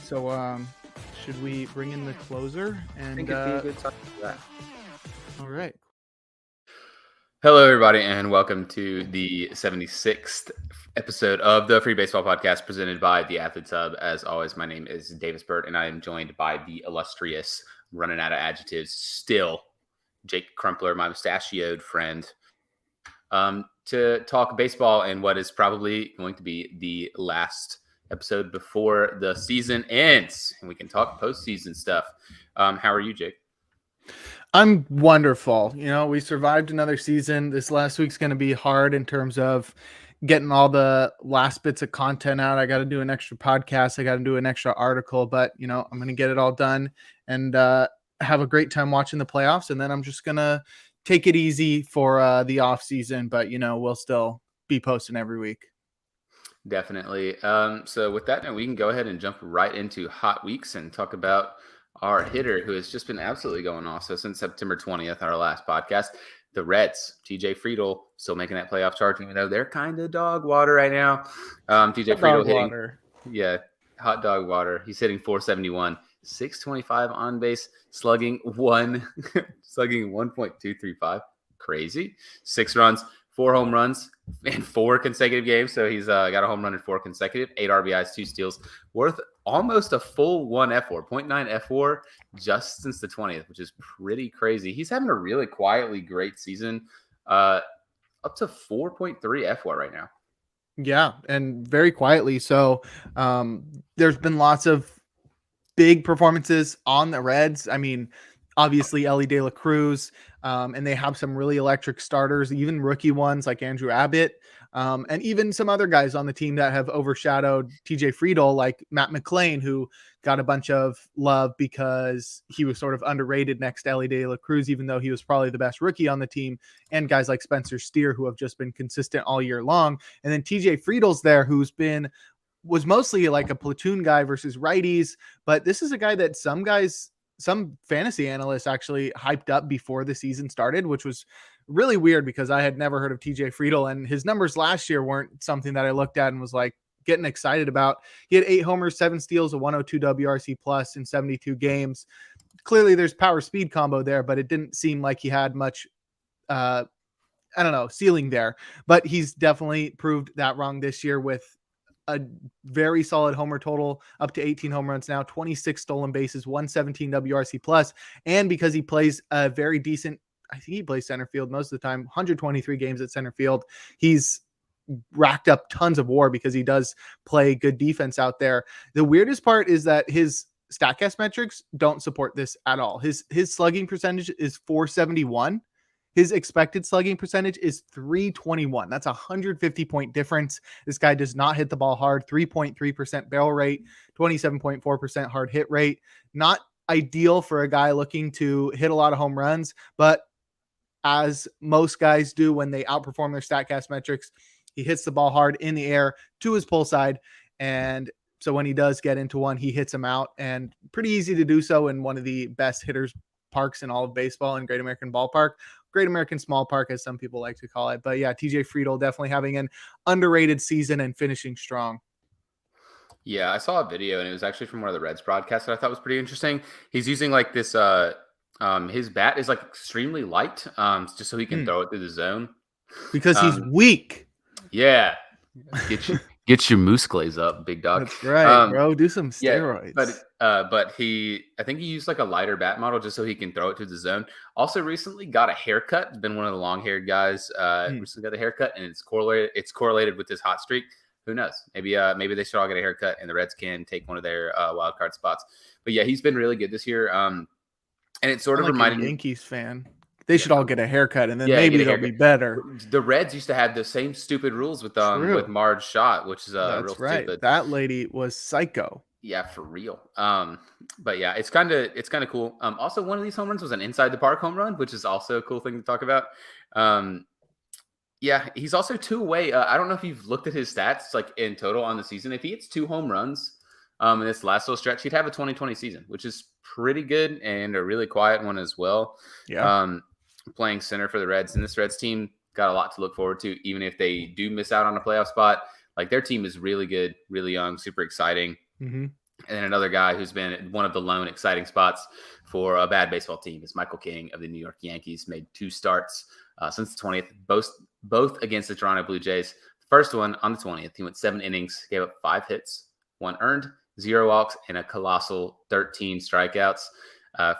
So, should we bring in the closer? I And think it'd be a good time for that. all right. Hello, everybody, and welcome to the 76th episode of the Free Baseball Podcast presented by the Athletes Hub. As always, my name is Davis Burt, and I am joined by the illustrious, running out of adjectives, still Jake Crumpler, my mustachioed friend, to talk baseball and what is probably going to be the last episode before the season ends, and we can talk postseason stuff. How are you, Jake? I'm wonderful. We survived another season. This last week's going to be hard in terms of getting all the last bits of content out. I got to do an extra podcast. I got to do an extra article, but I'm going to get it all done and have a great time watching the playoffs. And then I'm just going to take it easy for the off season, but we'll still be posting every week. Definitely. So with that note, we can go ahead and jump right into hot weeks and talk about our hitter who has just been absolutely going off. So since September 20th, our last podcast, the Reds, TJ Friedl, still making that playoff charge, even though they're kind of dog water right now. TJ Friedl hitting, hot dog water. He's hitting 471, 625 on base, slugging 1.235. Crazy. 6 runs, 4 home runs in 4 consecutive games. So he's got a home run in 4 consecutive, 8 RBIs, 2 steals, worth almost a full 1 F4, 0.9 F4 just since the 20th, which is pretty crazy. He's having a really quietly great season, up to 4.3 F4 right now. Yeah, and very quietly. So there's been lots of big performances on the Reds. I mean, obviously Elly De La Cruz, and they have some really electric starters, even rookie ones like Andrew Abbott, and even some other guys on the team that have overshadowed TJ Friedl, like Matt McLain, who got a bunch of love because he was sort of underrated next to Elly De La Cruz, even though he was probably the best rookie on the team, and guys like Spencer Steer, who have just been consistent all year long. And then TJ Friedl's there, was mostly like a platoon guy versus righties, but this is a guy that some fantasy analysts actually hyped up before the season started, which was really weird because I had never heard of TJ Friedl, and his numbers last year weren't something that I looked at and was like getting excited about. He had 8 homers, 7 steals, a 102 WRC plus in 72 games. Clearly there's power speed combo there, but it didn't seem like he had much, ceiling there, but he's definitely proved that wrong this year with a very solid homer total, up to 18 home runs now, 26 stolen bases, 117 WRC plus. And because he plays a very decent, I think he plays center field most of the time, 123 games at center field. He's racked up tons of WAR because he does play good defense out there. The weirdest part is that his StatCast metrics don't support this at all. His slugging percentage is 471. His expected slugging percentage is 321. That's a 150-point difference. This guy does not hit the ball hard. 3.3% barrel rate, 27.4% hard hit rate. Not ideal for a guy looking to hit a lot of home runs, but as most guys do when they outperform their StatCast metrics, he hits the ball hard in the air to his pull side. And so when he does get into one, he hits them out, and pretty easy to do so in one of the best hitters parks in all of baseball, in Great American Ballpark. Great American Small Park, as some people like to call it. But yeah, TJ Friedl definitely having an underrated season and finishing strong. Yeah, I saw a video, and it was actually from one of the Reds broadcasts that I thought was pretty interesting. He's using like this, his bat is like extremely light, just so he can throw it through the zone. Because he's weak. Yeah. Get your moose glaze up, big dog. That's right, bro. Do some steroids. Yeah, but I think he used like a lighter bat model just so he can throw it to the zone. Also recently got a haircut. He's been one of the long-haired guys. Recently got a haircut, and it's correlated with this hot streak. Who knows? Maybe they should all get a haircut, and the Reds can take one of their wild card spots. But yeah, he's been really good this year. And it sort of reminded me. Yankees fan. They should all get a haircut, and then maybe they'll be better. The Reds used to have the same stupid rules with Marge Schott, which is real stupid. That lady was psycho. Yeah, for real. But yeah, it's kind of cool. Also, one of these home runs was an inside the park home run, which is also a cool thing to talk about. Yeah, he's also 2 away. I don't know if you've looked at his stats like in total on the season. If he hits 2 home runs in this last little stretch, he'd have a 2020 season, which is pretty good and a really quiet one as well. Yeah. Playing center for the Reds, and this Reds team got a lot to look forward to, even if they do miss out on a playoff spot. Like, their team is really good, really young, super exciting. Mm-hmm. And then another guy who's been one of the lone exciting spots for a bad baseball team is Michael King of the New York Yankees. Made 2 starts since the 20th, both against the Toronto Blue Jays. The first one on the 20th, he went 7 innings, gave up 5 hits, 1 earned, 0 walks, and a colossal 13 strikeouts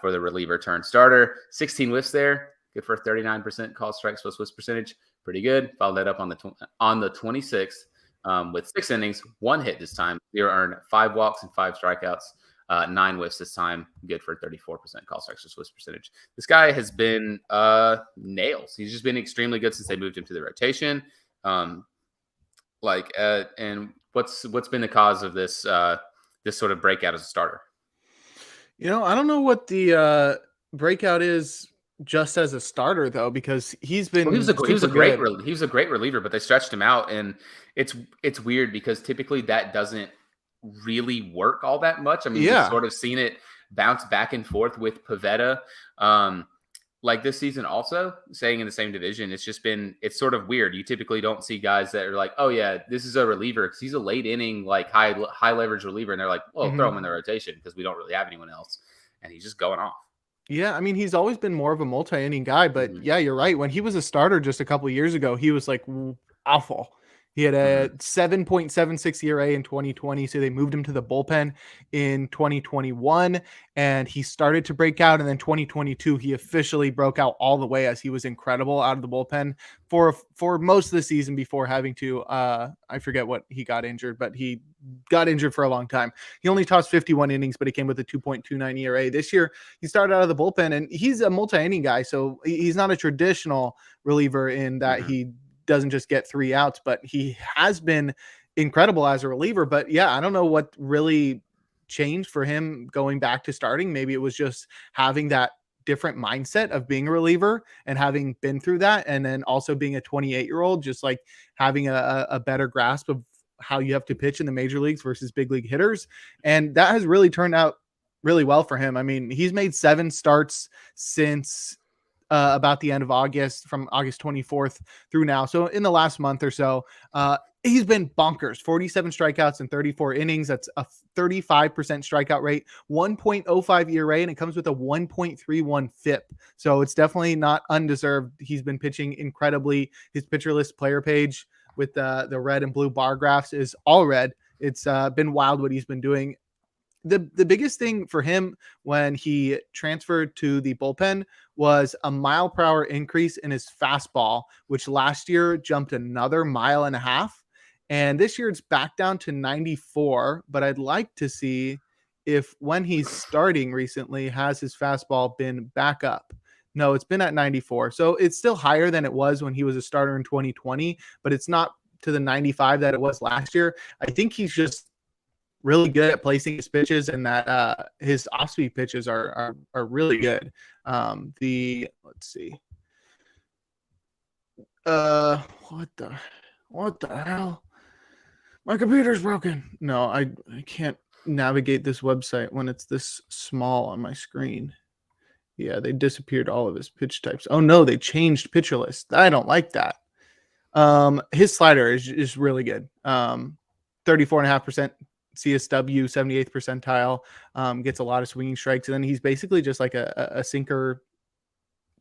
for the reliever turned starter. 16 whiffs there, good for a 39% called strikes plus whiffs percentage. Pretty good. Followed that up on the 26th. With 6 innings, 1 hit this time, 0 earned, 5 walks and 5 strikeouts, 9 whiffs this time, good for 34% call strikes plus whiffs percentage. This guy has been nails. He's just been extremely good since they moved him to the rotation. And what's been the cause of this this sort of breakout as a starter? I don't know what the breakout is just as a starter though, because he's been he was a great reliever, but they stretched him out, and it's weird because typically that doesn't really work all that much. I mean, we've sort of seen it bounce back and forth with Pivetta. Like this season also, staying in the same division, it's sort of weird. You typically don't see guys that are like, oh yeah, this is a reliever because he's a late inning, like high leverage reliever. And they're like, well, throw him in the rotation because we don't really have anyone else. And he's just going off. Yeah, I mean, he's always been more of a multi-inning guy, but yeah, you're right. When he was a starter just a couple of years ago, he was like awful. He had a 7.76 ERA in 2020, so they moved him to the bullpen in 2021, and he started to break out. And then 2022, he officially broke out all the way as he was incredible out of the bullpen for most of the season before having to, I forget what he got injured, but he got injured for a long time. He only tossed 51 innings, but he came with a 2.29 ERA. This year, he started out of the bullpen, and he's a multi-inning guy, so he's not a traditional reliever in that he doesn't just get 3 outs, but he has been incredible as a reliever. But yeah, I don't know what really changed for him going back to starting. Maybe it was just having that different mindset of being a reliever and having been through that. And then also being a 28-year-old, just like having a better grasp of how you have to pitch in the major leagues versus big league hitters. And that has really turned out really well for him. I mean, he's made 7 starts since about the end of August, from August 24th through now. So in the last month or so, he's been bonkers. 47 strikeouts in 34 innings. That's a 35% strikeout rate, 1.05 ERA, and it comes with a 1.31 FIP. So it's definitely not undeserved. He's been pitching incredibly. His pitcher list player page with the red and blue bar graphs is all red. It's been wild what he's been doing. The biggest thing for him when he transferred to the bullpen was a mile per hour increase in his fastball, which last year jumped another 1.5 miles. And this year it's back down to 94. But I'd like to see if when he's starting recently, has his fastball been back up? No, it's been at 94. So it's still higher than it was when he was a starter in 2020, but it's not to the 95 that it was last year. I think he's just really good at placing his pitches, and that his off-speed pitches are really good. Let's see. What the hell? My computer's broken. No, I can't navigate this website when it's this small on my screen. Yeah, they disappeared all of his pitch types. Oh no, they changed pitcher list. I don't like that. His slider is really good. 34.5% CSW, 78th percentile, gets a lot of swinging strikes. And then he's basically just like a sinker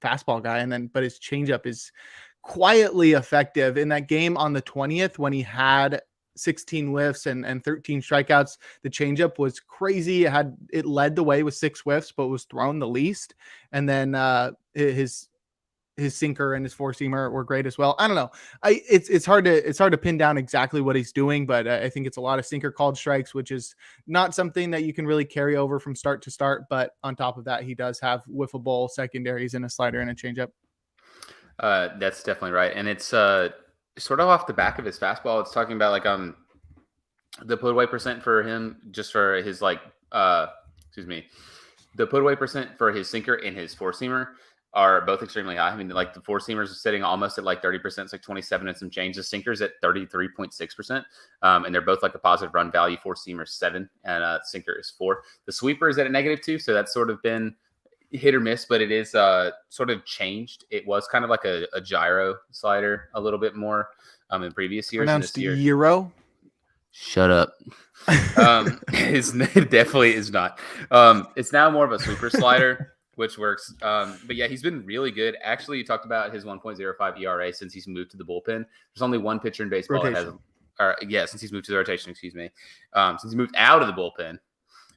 fastball guy. But his changeup is quietly effective. In that game on the 20th, when he had 16 whiffs and 13 strikeouts, the changeup was crazy. It led the way with 6 whiffs, but was thrown the least. And then his sinker and his 4-seamer were great as well. I don't know. It's hard to pin down exactly what he's doing, but I think it's a lot of sinker called strikes, which is not something that you can really carry over from start to start. But on top of that, he does have whiffable secondaries and a slider and a changeup. That's definitely right. And it's sort of off the back of his fastball. It's talking about like the put away percent for him, just for his the put away percent for his sinker and his 4-seamer are both extremely high. I mean, like the 4-seamers are sitting almost at like 30%, it's like 27 and some change. The sinker's at 33.6%. And they're both like a positive run value. 4-seamer 7 and sinker is 4. The sweeper is at a -2. So that's sort of been hit or miss, but it is sort of changed. It was kind of like a gyro slider a little bit more in previous years. Pronounced Euro? Shut up. It definitely is not. It's now more of a super slider, which works. But yeah, he's been really good. Actually, you talked about his 1.05 ERA since he's moved to the bullpen. There's only one pitcher in baseball that has, since he's moved to the rotation, excuse me. Since he moved out of the bullpen,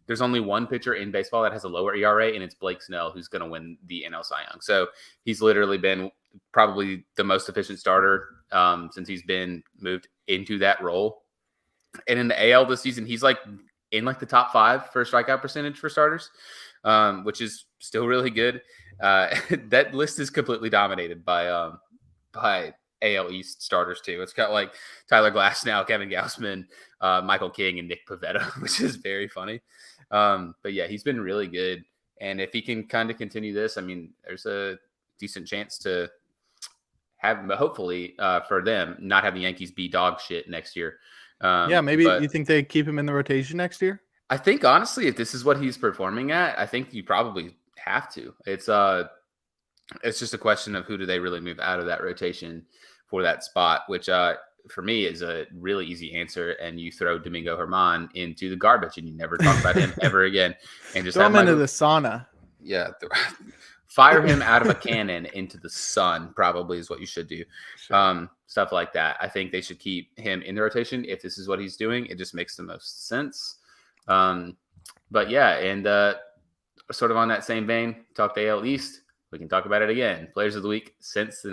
there's only one pitcher in baseball that has a lower ERA, and it's Blake Snell, who's going to win the NL Cy Young. So he's literally been probably the most efficient starter since he's been moved into that role. And in the AL this season, he's like in like the top 5 for strikeout percentage for starters, which is still really good. That list is completely dominated by AL East starters too. It's got like Tyler Glasnow, Kevin Gausman, Michael King, and Nick Pivetta, which is very funny. But yeah, he's been really good. And if he can kind of continue this, I mean, there's a decent chance to have, hopefully for them, not have the Yankees be dog shit next year. Maybe you think they keep him in the rotation next year? I think honestly, if this is what he's performing at, I think you probably have to. It's just a question of who do they really move out of that rotation for that spot, which for me is a really easy answer. And you throw Domingo Germán into the garbage and you never talk about him ever again. And just throw him into the sauna. Yeah. Fire him out of a cannon into the sun probably is what you should do. Sure. Stuff like that. I think they should keep him in the rotation. If this is what he's doing, it just makes the most sense. But yeah, and sort of on that same vein, talk to AL East. We can talk about it again. Players of the week since the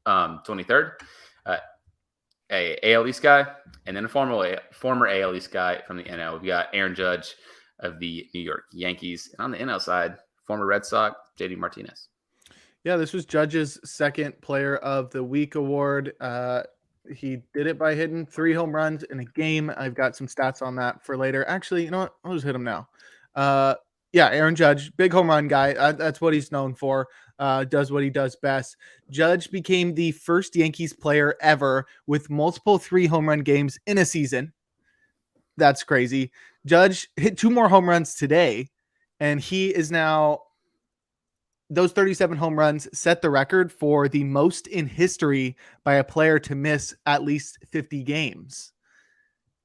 23rd. A AL East guy, and then a former AL East guy from the NL. We got Aaron Judge of the New York Yankees, and on the NL side, former Red Sox JD Martinez. Yeah, this was Judge's second Player of the Week award. He did it by hitting 3 home runs in a game. I've got some stats on that for later. Actually, you know what? I'll just hit him now. Aaron Judge, big home run guy. That's what he's known for. Does what he does best. Judge became the first Yankees player ever with multiple 3 home run games in a season. That's crazy. Judge hit 2 more home runs today, and he is now, those 37 home runs set the record for the most in history by a player to miss at least 50 games.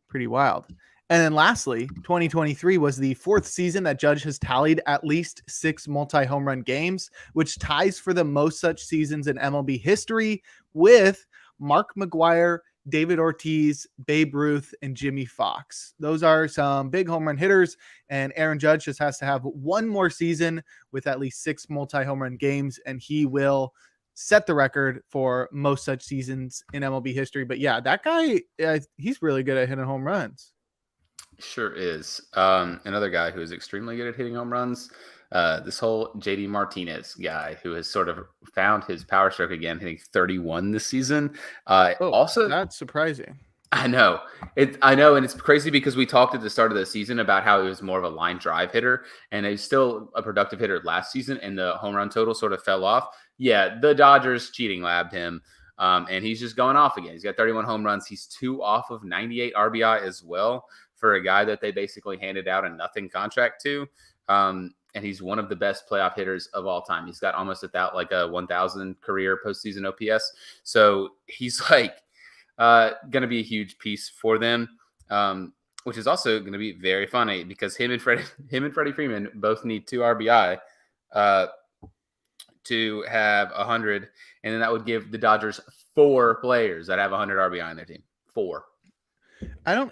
Pretty wild. And then lastly, 2023 was the 4th season that Judge has tallied at least 6 multi-home run games, which ties for the most such seasons in MLB history with Mark McGwire, David Ortiz, Babe Ruth, and Jimmy Fox. Those are some big home run hitters, and Aaron Judge just has to have one more season with at least 6 multi-home run games, and he will set the record for most such seasons in MLB history. But yeah, that guy, he's really good at hitting home runs. Sure is. Another guy who is extremely good at hitting home runs, this whole JD Martinez guy who has sort of found his power stroke again, hitting 31 this season. Also, that's surprising. I know. And it's crazy because we talked at the start of the season about how he was more of a line drive hitter, and he's still a productive hitter last season, and the home run total sort of fell off. Yeah, the Dodgers cheating labbed him, and he's just going off again. He's got 31 home runs. He's 2 off of 98 RBI as well for a guy that they basically handed out a nothing contract to. And he's one of the best playoff hitters of all time. He's got almost like a 1,000 career postseason OPS. So he's like going to be a huge piece for them, which is also going to be very funny because him and Freddie Freeman both need 2 RBI to have 100. And then that would give the Dodgers 4 players that have 100 RBI on their team. 4.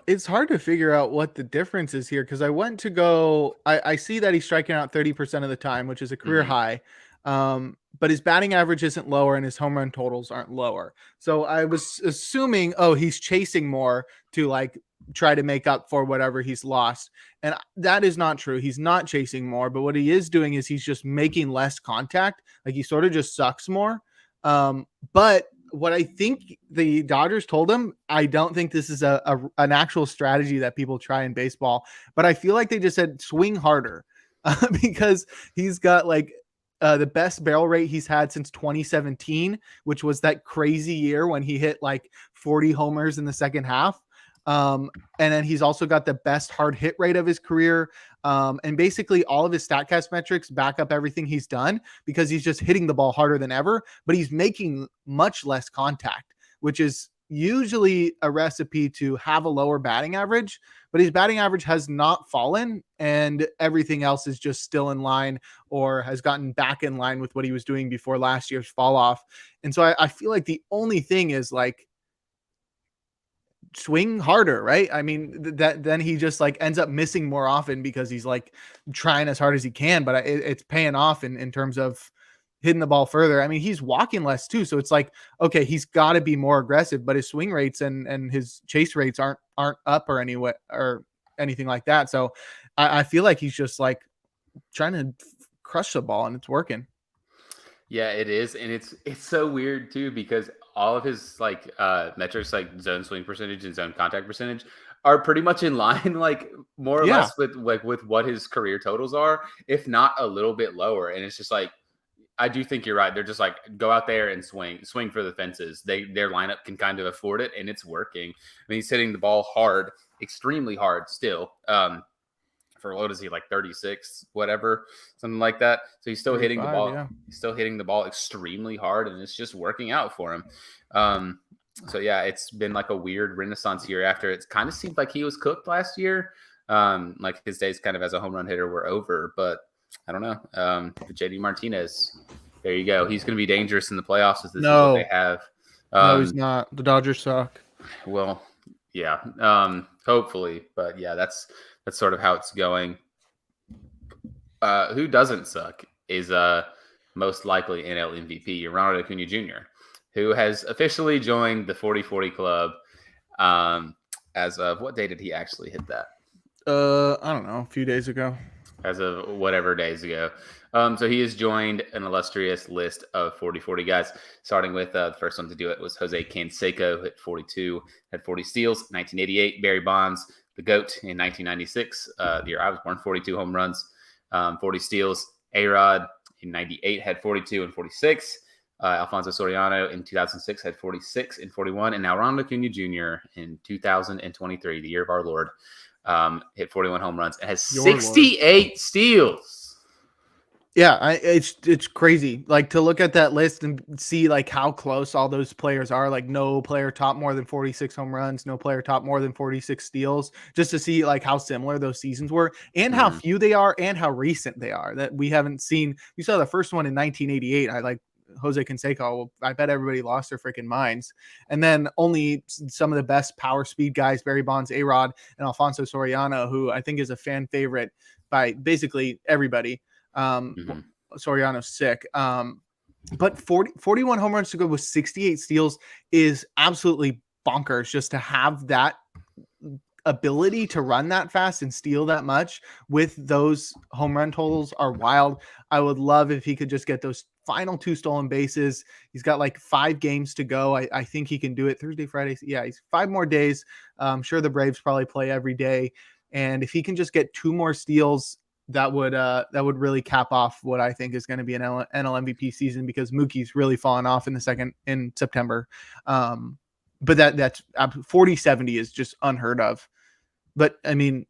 It's hard to figure out what the difference is here because I see that he's striking out 30% of the time, which is a career high. But his batting average isn't lower and his home run totals aren't lower. So I was assuming, he's chasing more to like try to make up for whatever he's lost. And that is not true. He's not chasing more, but what he is doing is he's just making less contact. Like he sort of just sucks more. But what I think the Dodgers told him, I don't think this is an actual strategy that people try in baseball, but I feel like they just said swing harder because he's got like the best barrel rate he's had since 2017, which was that crazy year when he hit like 40 homers in the second half. And then he's also got the best hard hit rate of his career. And basically all of his StatCast metrics back up everything he's done because he's just hitting the ball harder than ever, but he's making much less contact, which is, usually a recipe to have a lower batting average, but his batting average has not fallen and everything else is just still in line or has gotten back in line with what he was doing before last year's fall off. And so I feel like the only thing is like swing harder, right? I mean, that then he just like ends up missing more often because he's like trying as hard as he can, but it's paying off in terms of hitting the ball further. I mean, he's walking less too. So it's like, okay, he's got to be more aggressive, but his swing rates and his chase rates aren't up or anyway or anything like that. So I feel like he's just like trying to crush the ball and it's working. Yeah, it is, and it's so weird too because all of his like metrics, like zone swing percentage and zone contact percentage, are pretty much in line, like more or less with what his career totals are, if not a little bit lower. And it's just like, I do think you're right. They're just like, go out there and swing for the fences. Their lineup can kind of afford it, and it's working. I mean, he's hitting the ball hard, extremely hard still. For what is he, like 36, whatever, something like that. So he's still hitting the ball. Yeah. He's still hitting the ball extremely hard, and it's just working out for him. So yeah, it's been like a weird renaissance year after it kind of seemed like he was cooked last year. Like his days kind of as a home run hitter were over, but I don't know. JD Martinez, there you go. He's going to be dangerous in the playoffs if this is what they have. No, he's not. The Dodgers suck. Well, yeah, hopefully, but yeah, that's sort of how it's going. Who doesn't suck is most likely NL MVP, Ronald Acuna Jr., who has officially joined the 40-40 club. As of what day did he actually hit that? I don't know, a few days ago. As of whatever days ago. So he has joined an illustrious list of 40-40 guys, starting with the first one to do it was Jose Canseco, hit 42, had 40 steals, 1988. Barry Bonds, the GOAT, in 1996, the year I was born, 42 home runs, 40 steals. A-Rod in 98 had 42 and 46. Alfonso Soriano in 2006 had 46 and 41. And now Ronald Acuna Jr. in 2023, the year of our Lord, hit 41 home runs and has 68 steals. Yeah, it's crazy. Like to look at that list and see like how close all those players are. Like no player top more than 46 home runs, no player top more than 46 steals. Just to see like how similar those seasons were and how few they are and how recent they are. That we haven't seen. We saw the first one in 1988. I like Jose Canseco. I bet everybody lost their freaking minds. And then only some of the best power speed guys, Barry Bonds, A-Rod, and Alfonso Soriano, who I think is a fan favorite by basically everybody. Soriano's sick. But 41 home runs to go with 68 steals is absolutely bonkers just to have that ability to run that fast and steal that much with those home run totals are wild. I would love if he could just get those final 2 stolen bases. He's got like 5 games to go. I think he can do it Thursday, Friday. Yeah, he's 5 more days. I'm sure the Braves probably play every day. And if he can just get 2 more steals, that would really cap off what I think is going to be an NL MVP season because Mookie's really fallen off in September. But that's 40-70 is just unheard of. But I mean,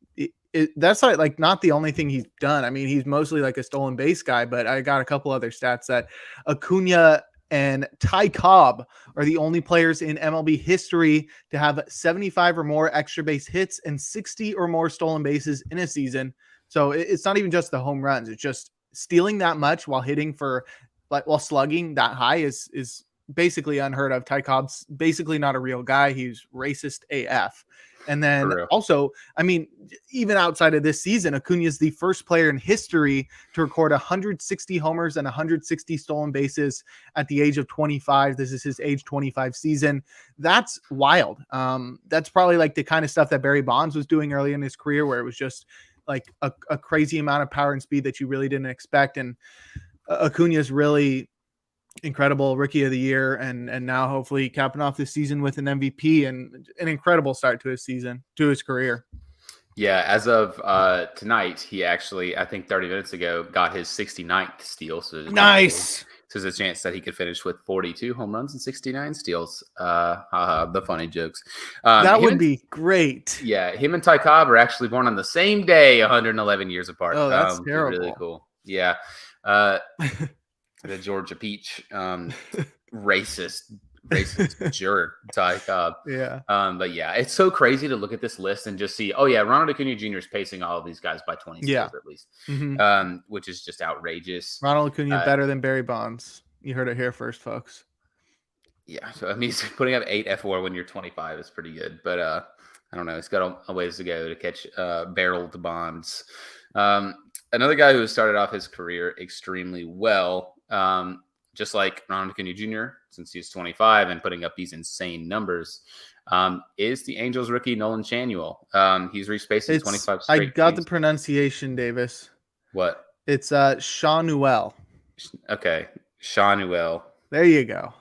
that's like not the only thing he's done. I mean, he's mostly like a stolen base guy, but I got a couple other stats that Acuna and Ty Cobb are the only players in MLB history to have 75 or more extra base hits and 60 or more stolen bases in a season. So it's not even just the home runs. It's just stealing that much while hitting for like while slugging that high is basically unheard of. Ty Cobb's basically not a real guy. He's racist AF. And then also, I mean, even outside of this season, Acuna is the first player in history to record 160 homers and 160 stolen bases at the age of 25. This is his age 25 season. That's wild. That's probably like the kind of stuff that Barry Bonds was doing early in his career, where it was just like a crazy amount of power and speed that you really didn't expect. And Acuna is really incredible, rookie of the year, and now hopefully capping off this season with an MVP and an incredible start to his career. Yeah, as of tonight, he actually, I think 30 minutes ago, got his 69th steal. So nice. So there's a chance that he could finish with 42 home runs and 69 steals. The funny jokes. That would be great. Yeah, him and Ty Cobb are actually born on the same day, 111 years apart. Oh, that's terrible. Really cool. Yeah. The Georgia Peach, racist racist jerk. Yeah. But yeah, it's so crazy to look at this list and just see, oh yeah, Ronald Acuna Jr. is pacing all of these guys by 20 Yeah. steals at least, which is just outrageous. Ronald Acuna better than Barry Bonds. You heard it here first, folks. Yeah, so I mean, he's putting up 8 F4 when you're 25 is pretty good, but I don't know. He's got a ways to go to catch barreled Bonds. Another guy who started off his career extremely well, just like Ronald Acuna Jr., since he's 25 and putting up these insane numbers, is the Angels rookie Nolan Shanuel. He's reached base in 25 straight. I got the pronunciation, Davis. What? It's Shanuel. Okay, Shanuel. There you go.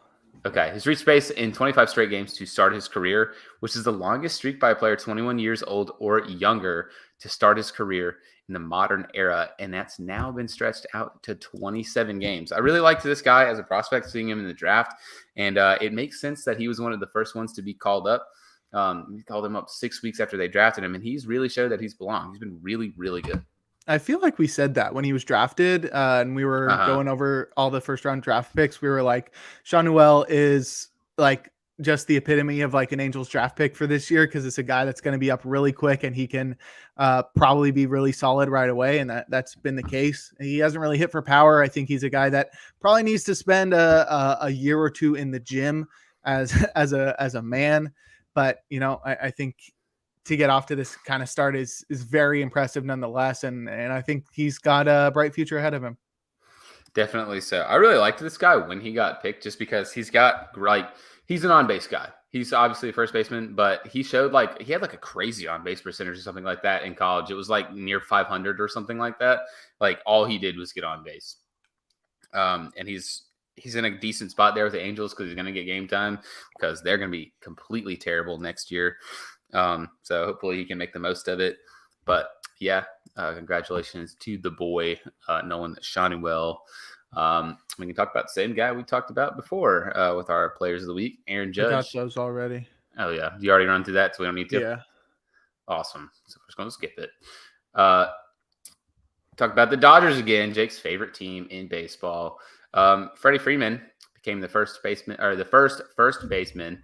Okay, he's reached base in 25 straight games to start his career, which is the longest streak by a player 21 years old or younger to start his career in the modern era, and that's now been stretched out to 27 games. I really liked this guy as a prospect, seeing him in the draft, and it makes sense that he was one of the first ones to be called up. We called him up 6 weeks after they drafted him, and he's really showed that he's belonged. He's been really, really good. I feel like we said that when he was drafted and we were going over all the first round draft picks. We were like, Shanuel is like just the epitome of like an Angels draft pick for this year, because it's a guy that's going to be up really quick and he can probably be really solid right away. And that's been the case. He hasn't really hit for power. I think he's a guy that probably needs to spend a year or two in the gym as a man. But, you know, I think to get off to this kind of start is very impressive nonetheless. And I think he's got a bright future ahead of him. Definitely so. I really liked this guy when he got picked, just because he's an on-base guy. He's obviously a first baseman, but he showed he had a crazy on-base percentage or something like that in college. It was near 500 or something like that. All he did was get on base. And he's in a decent spot there with the Angels because he's going to get game time, because they're going to be completely terrible next year. So hopefully he can make the most of it. But yeah, congratulations to the boy, Nolan Shanuel. We can talk about the same guy we talked about before with our players of the week, Aaron Judge. I got those already. Oh yeah, you already run through that, so we don't need to. Yeah. Awesome. So we're just going to skip it. Talk about the Dodgers again, Jake's favorite team in baseball. Freddie Freeman became the first baseman, or the first baseman.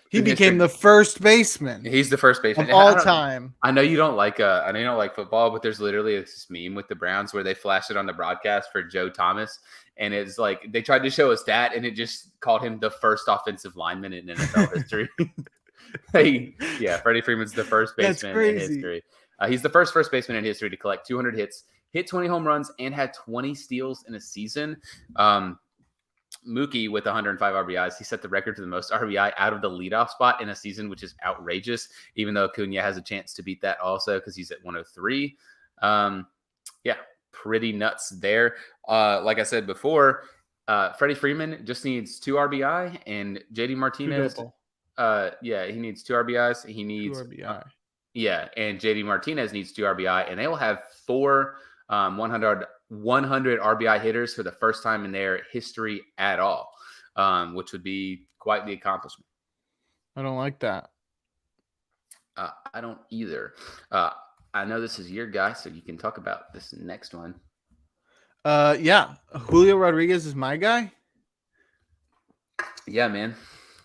He became the first baseman. He's the first baseman of all time. I know you don't like football, but there's literally this meme with the Browns where they flashed it on the broadcast for Joe Thomas, and it's they tried to show a stat, and it just called him the first offensive lineman in NFL history. Freddie Freeman's the first baseman in history. He's the first baseman in history to collect 200 hits, hit 20 home runs, and had 20 steals in a season. Mookie with 105 RBIs. He set the record for the most RBI out of the leadoff spot in a season, which is outrageous, even though Acuna has a chance to beat that also because he's at 103. Pretty nuts there. Like I said before, Freddie Freeman just needs 2 RBI, and JD Martinez. He needs 2 RBIs. He needs 2 RBI. And JD Martinez needs 2 RBI, and they will have 4 100 RBI hitters for the first time in their history at all, which would be quite the accomplishment. I don't like that. I don't either. I know this is your guy, so you can talk about this next one. Julio Rodriguez is my guy. Yeah, man.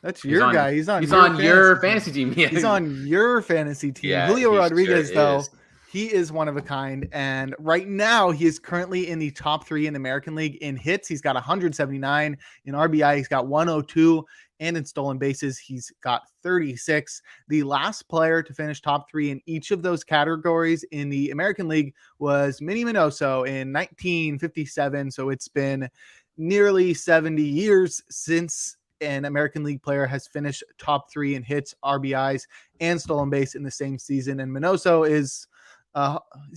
That's your guy. He's on your fantasy team. Yeah. He's on your fantasy team. Yeah, Julio Rodriguez, though, he is one of a kind. And right now, he is currently in the top 3 in the American League in hits. He's got 179. In RBI, he's got 102. And in stolen bases, he's got 36. The last player to finish top 3 in each of those categories in the American League was Minnie Minoso in 1957. So it's been nearly 70 years since an American League player has finished top 3 in hits, RBIs, and stolen base in the same season. And Minoso is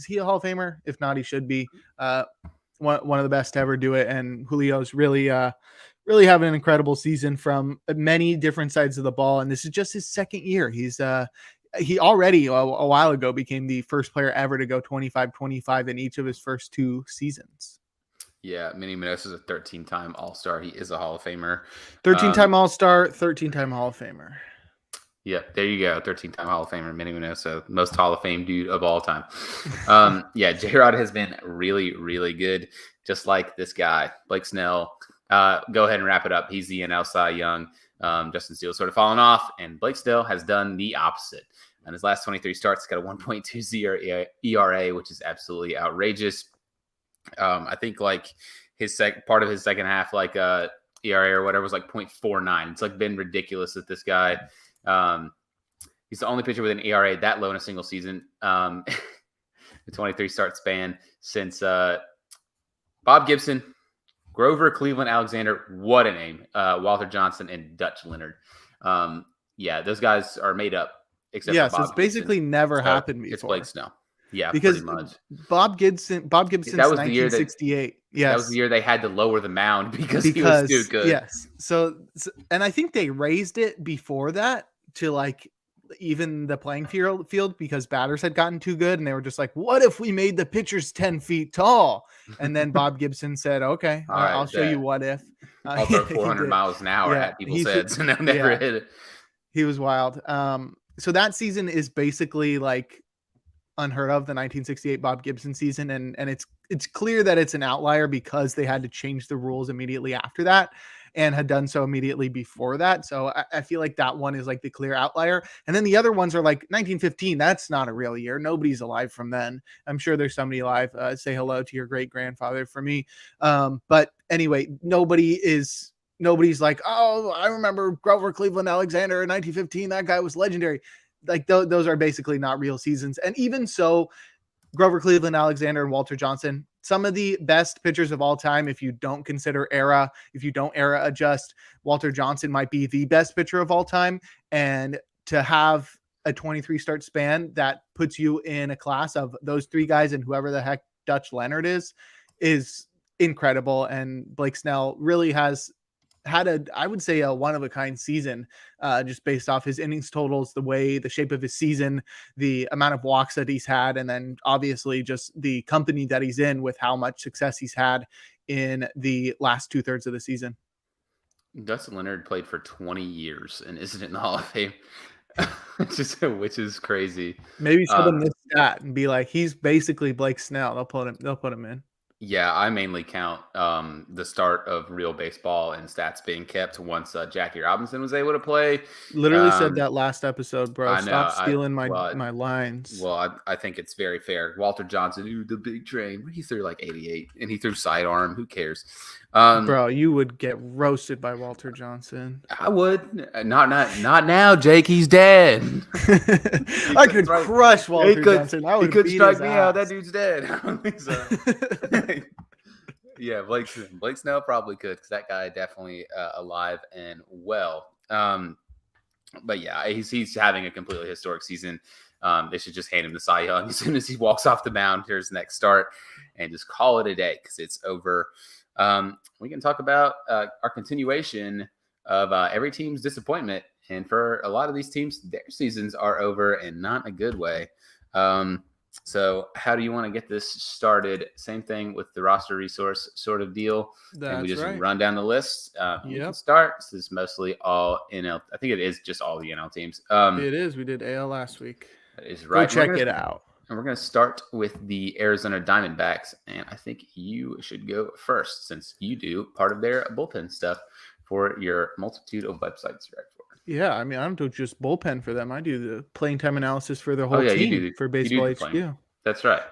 he a Hall of Famer? If not, he should be one of the best to ever do it. And Julio's really having an incredible season from many different sides of the ball. And this is just his second year. He already a while ago became the first player ever to go 25-25 in each of his first 2 seasons. Yeah, Minnie Minoso is a 13-time All-Star. He is a Hall of Famer. 13-time All-Star, 13-time Hall of Famer. Yeah, there you go. 13-time Hall of Famer, Minnie Minoso, most Hall of Fame dude of all time. J-Rod has been really, really good, just like this guy, Blake Snell. Go ahead and wrap it up. He's the NL Cy Young. Justin Steele sort of fallen off, and Blake Snell has done the opposite. And his last 23 starts, got a 1.20 ERA, which is absolutely outrageous. I think like his part of his second half, like ERA or whatever, was like 0.49. It's like been ridiculous with this guy. He's the only pitcher with an ERA that low in a single season. The 23 start span since Bob Gibson, Grover Cleveland Alexander, what a name, Walter Johnson, and Dutch Leonard. Yeah, those guys are made up. Except yeah, for so it's basically Gibson. never happened before. It's Blake Snell. Yeah, because pretty much. Bob Gibson's That was the year 1968. Yes, that was the year they had to lower the mound because he was too good. Yes. So, and I think they raised it before that to like even the playing field because batters had gotten too good, and they were just like, "What if we made the pitchers 10 feet tall?" And then Bob Gibson said, "Okay, All right, I'll show you what if." I'll throw 400 miles an hour at people's heads, and they'll never hit it. He was wild. So that season is basically like unheard of, the 1968 Bob Gibson season, and it's clear that it's an outlier because they had to change the rules immediately after that and had done so immediately before that. So I feel like that one is like the clear outlier. And then the other ones are like 1915. That's not a real year. Nobody's alive from then. I'm sure there's somebody alive. Say hello to your great grandfather for me. But anyway, nobody's like, oh, I remember Grover Cleveland Alexander in 1915. That guy was legendary. Like those are basically not real seasons. And even so, Grover Cleveland Alexander and Walter Johnson, some of the best pitchers of all time, if you don't consider era, if you don't era adjust, Walter Johnson might be the best pitcher of all time. And to have a 23 start span that puts you in a class of those three guys and whoever the heck Dutch Leonard is incredible. And Blake Snell really has had I would say a one-of-a-kind season, just based off his innings totals, the shape of his season, the amount of walks that he's had, and then obviously just the company that he's in with how much success he's had in the last 2/3 of the season. Dustin Leonard played for 20 years and isn't in the Hall of Fame, which is crazy. Maybe show them this stat and be like, he's basically Blake Snell. They'll put him in. Yeah, I mainly count the start of real baseball and stats being kept once Jackie Robinson was able to play. Literally said that last episode, bro. I know, Stop stealing my lines. Well, I think it's very fair. Walter Johnson, the big train. He threw like 88, and he threw sidearm. Who cares? Bro, you would get roasted by Walter Johnson. I would. Not now, Jake. He's dead. I could crush Walter Johnson. I would he could strike me out. That dude's dead. I don't think so. Yeah, Blake Snell probably could, because that guy definitely alive and well. But yeah, he's having a completely historic season. They should just hand him the Cy Young as soon as he walks off the mound. Here's the next start, and just call it a day because it's over. We can talk about our continuation of every team's disappointment. And for a lot of these teams, their seasons are over, and not in a good way. So how do you want to get this started? Same thing with the roster resource sort of deal. And we just run down the list. We can start. This is mostly all NL. I think it is just all the NL teams. It is. We did AL last week. That is right. Go check it out. And we're going to start with the Arizona Diamondbacks. And I think you should go first, since you do part of their bullpen stuff for your multitude of websites you're at for. Yeah, I mean, I don't do just bullpen for them. I do the playing time analysis for the whole team for Baseball HQ. That's right.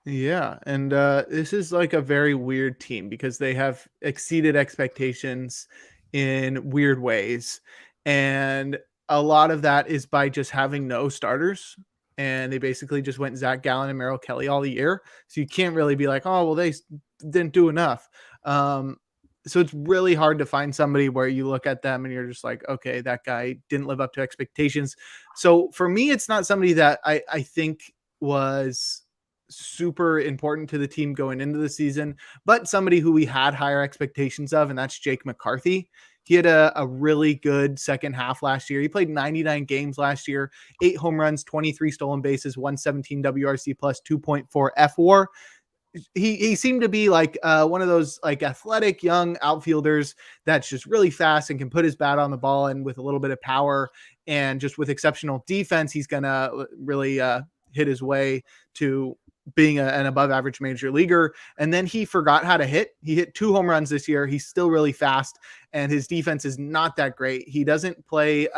Yeah, and this is like a very weird team because they have exceeded expectations in weird ways. And a lot of that is by just having no starters. And they basically just went Zach Gallen and Merrill Kelly all year. So you can't really be like, oh, well, they didn't do enough. So it's really hard to find somebody where you look at them and you're just like, okay, that guy didn't live up to expectations. So for me, it's not somebody that I think was super important to the team going into the season, but somebody who we had higher expectations of, and that's Jake McCarthy. He had a really good second half last year. He played 99 games last year, 8 home runs, 23 stolen bases, 117 WRC plus, 2.4 FWAR. He seemed to be like one of those like athletic young outfielders that's just really fast and can put his bat on the ball, and with a little bit of power and just with exceptional defense, he's going to really hit his way to being an above average major leaguer. And then he forgot how to hit. He hit 2 home runs this year. He's still really fast, and his defense is not that great. He doesn't play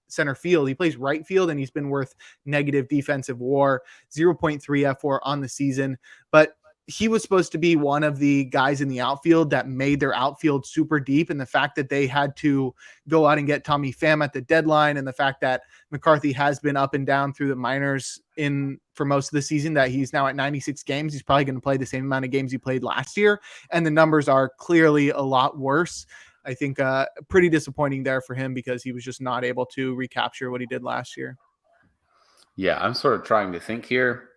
center field. He plays right field, and he's been worth negative defensive WAR, 0.3 F4 on the season. But he was supposed to be one of the guys in the outfield that made their outfield super deep. And the fact that they had to go out and get Tommy Pham at the deadline, and the fact that McCarthy has been up and down through the minors for most of the season, that he's now at 96 games. He's probably going to play the same amount of games he played last year. And the numbers are clearly a lot worse. I think pretty disappointing there for him, because he was just not able to recapture what he did last year. Yeah, I'm sort of trying to think here.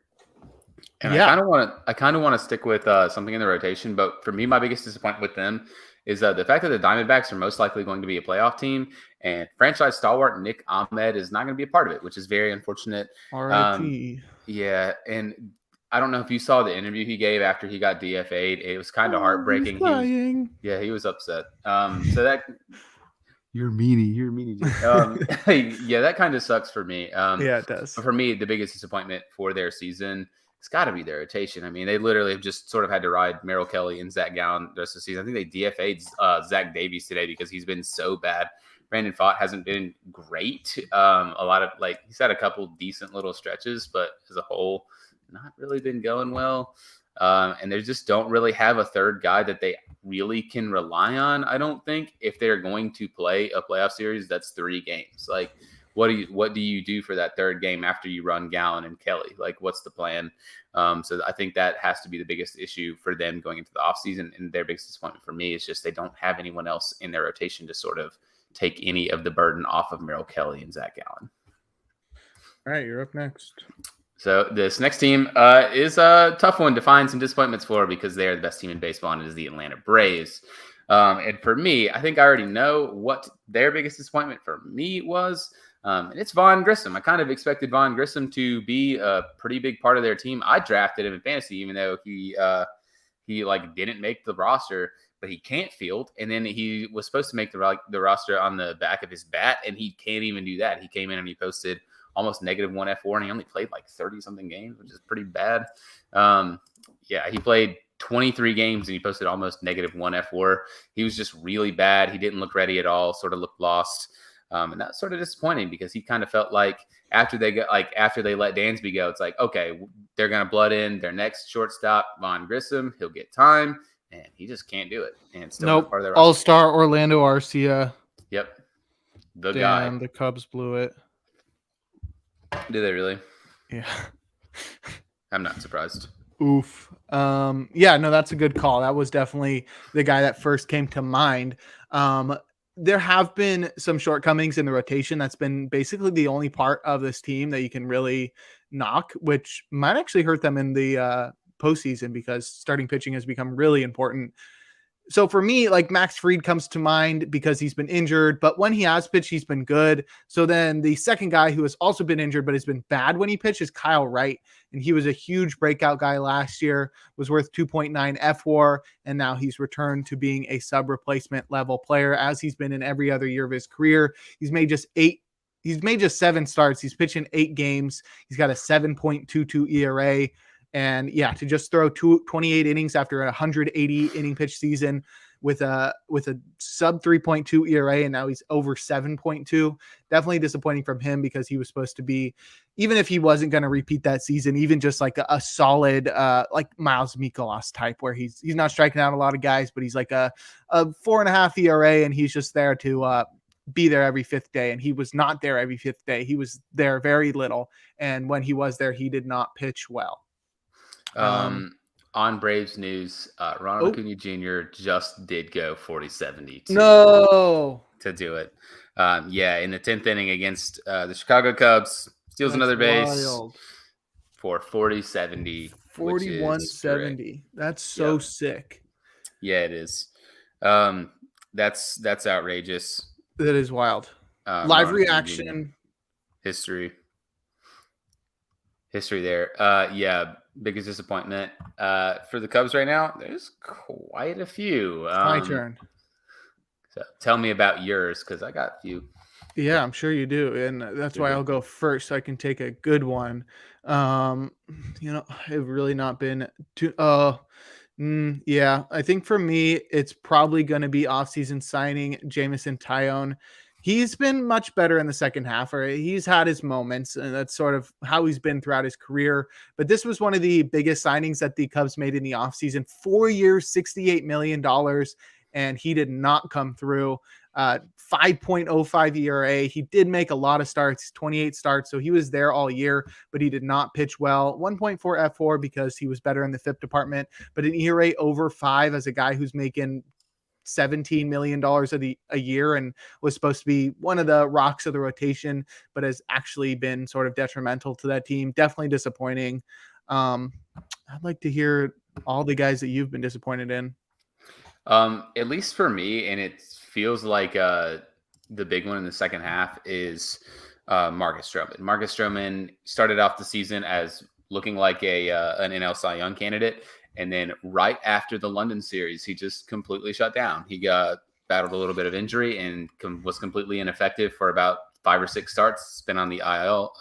And Yeah. I kind of want to stick with something in the rotation, but for me, my biggest disappointment with them is the fact that the Diamondbacks are most likely going to be a playoff team, and franchise stalwart Nick Ahmed is not going to be a part of it, which is very unfortunate. R.I.P. Yeah, and I don't know if you saw the interview he gave after he got DFA'd. It was kind of heartbreaking. He's crying. He was upset. So that you're a meanie. Yeah, that kind of sucks for me. Yeah, it does. But for me, the biggest disappointment for their season, it's got to be their rotation. I mean, they literally have just sort of had to ride Merrill Kelly and Zach Gallen the rest of the season. I think they DFA'd Zach Davies today because he's been so bad. Brandon Pfaadt hasn't been great. A lot of he's had a couple decent little stretches, but as a whole, not really been going well. And they just don't really have a third guy that they really can rely on. I don't think, if they're going to play a playoff series, that's 3 games. Like, what do you do for that third game after you run Gallen and Kelly? Like, what's the plan? So I think that has to be the biggest issue for them going into the offseason. And their biggest disappointment for me is just they don't have anyone else in their rotation to sort of take any of the burden off of Merrill Kelly and Zach Gallen. All right, you're up next. So this next team is a tough one to find some disappointments for, because they are the best team in baseball, and it is the Atlanta Braves. And for me, I think I already know what their biggest disappointment for me was. And it's Vaughn Grissom. I kind of expected Vaughn Grissom to be a pretty big part of their team. I drafted him in fantasy, even though he didn't make the roster, but he can't field. And then he was supposed to make the roster on the back of his bat, and he can't even do that. He came in and he posted almost -1 F4, and he only played 30 something games, which is pretty bad. He played 23 games and he posted almost -1 F4. He was just really bad. He didn't look ready at all, sort of looked lost. And that's sort of disappointing, because he kind of felt like after they let Dansby go, it's like, okay, they're going to blood in their next shortstop, Vaughn Grissom. He'll get time, and he just can't do it. And still not part of their roster. All-star Orlando Arcia. Yep. The guy. The Cubs blew it. Did they really? Yeah. I'm not surprised. Oof. That's a good call. That was definitely the guy that first came to mind. There have been some shortcomings in the rotation. That's been basically the only part of this team that you can really knock, which might actually hurt them in the postseason, because starting pitching has become really important. So for me, Max Fried comes to mind because he's been injured, but when he has pitched, he's been good. So then the second guy who has also been injured but has been bad when he pitched is Kyle Wright. And he was a huge breakout guy last year, was worth 2.9 F4, and now he's returned to being a sub-replacement level player, as he's been in every other year of his career. He's made just 7 starts. He's pitched in 8 games. He's got a 7.22 ERA. And to just throw 28 innings after a 180 inning pitch season with a sub 3.2 ERA, and now he's over 7.2. Definitely disappointing from him, because he was supposed to be, even if he wasn't going to repeat that season, even just a solid Miles Mikolas type, where he's not striking out a lot of guys, but he's like a 4.5 ERA, and he's just there to be there every 5th day. And he was not there every 5th day. He was there very little, and when he was there, he did not pitch well. On Braves news, Ronald Acuna Jr. just did go 40-70 to do it. In the 10th inning against the Chicago Cubs, steals another base for 40-70. 41-70. That's so sick. Yeah, it is. That's outrageous. That is wild. Live Ronald reaction. History there. Biggest disappointment for the Cubs right now. There's quite a few. My turn. So tell me about yours, because I got a few. Yeah, I'm sure you do, and that's why I'll go first so I can take a good one. Um, I've really not been too. Yeah, I think for me, it's probably going to be offseason signing Jamison Tyone. He's been much better in the second half, or he's had his moments, and that's sort of how he's been throughout his career. But this was one of the biggest signings that the Cubs made in the offseason. 4 years, $68 million, and he did not come through. 5.05 ERA. He did make a lot of starts, 28 starts, so he was there all year, but he did not pitch well. 1.4 F4 because he was better in the FIP department, but an ERA over 5 as a guy who's making $17 million a year and was supposed to be one of the rocks of the rotation, but has actually been sort of detrimental to that team. Definitely disappointing. I'd like to hear all the guys that you've been disappointed in. At least for me, and it feels like the big one in the second half is Marcus Stroman. Marcus Stroman started off the season as looking like an NL Cy Young candidate, and then right after the London series, he just completely shut down. He battled a little bit of injury and was completely ineffective for about 5 or 6 starts. It's been on the IL.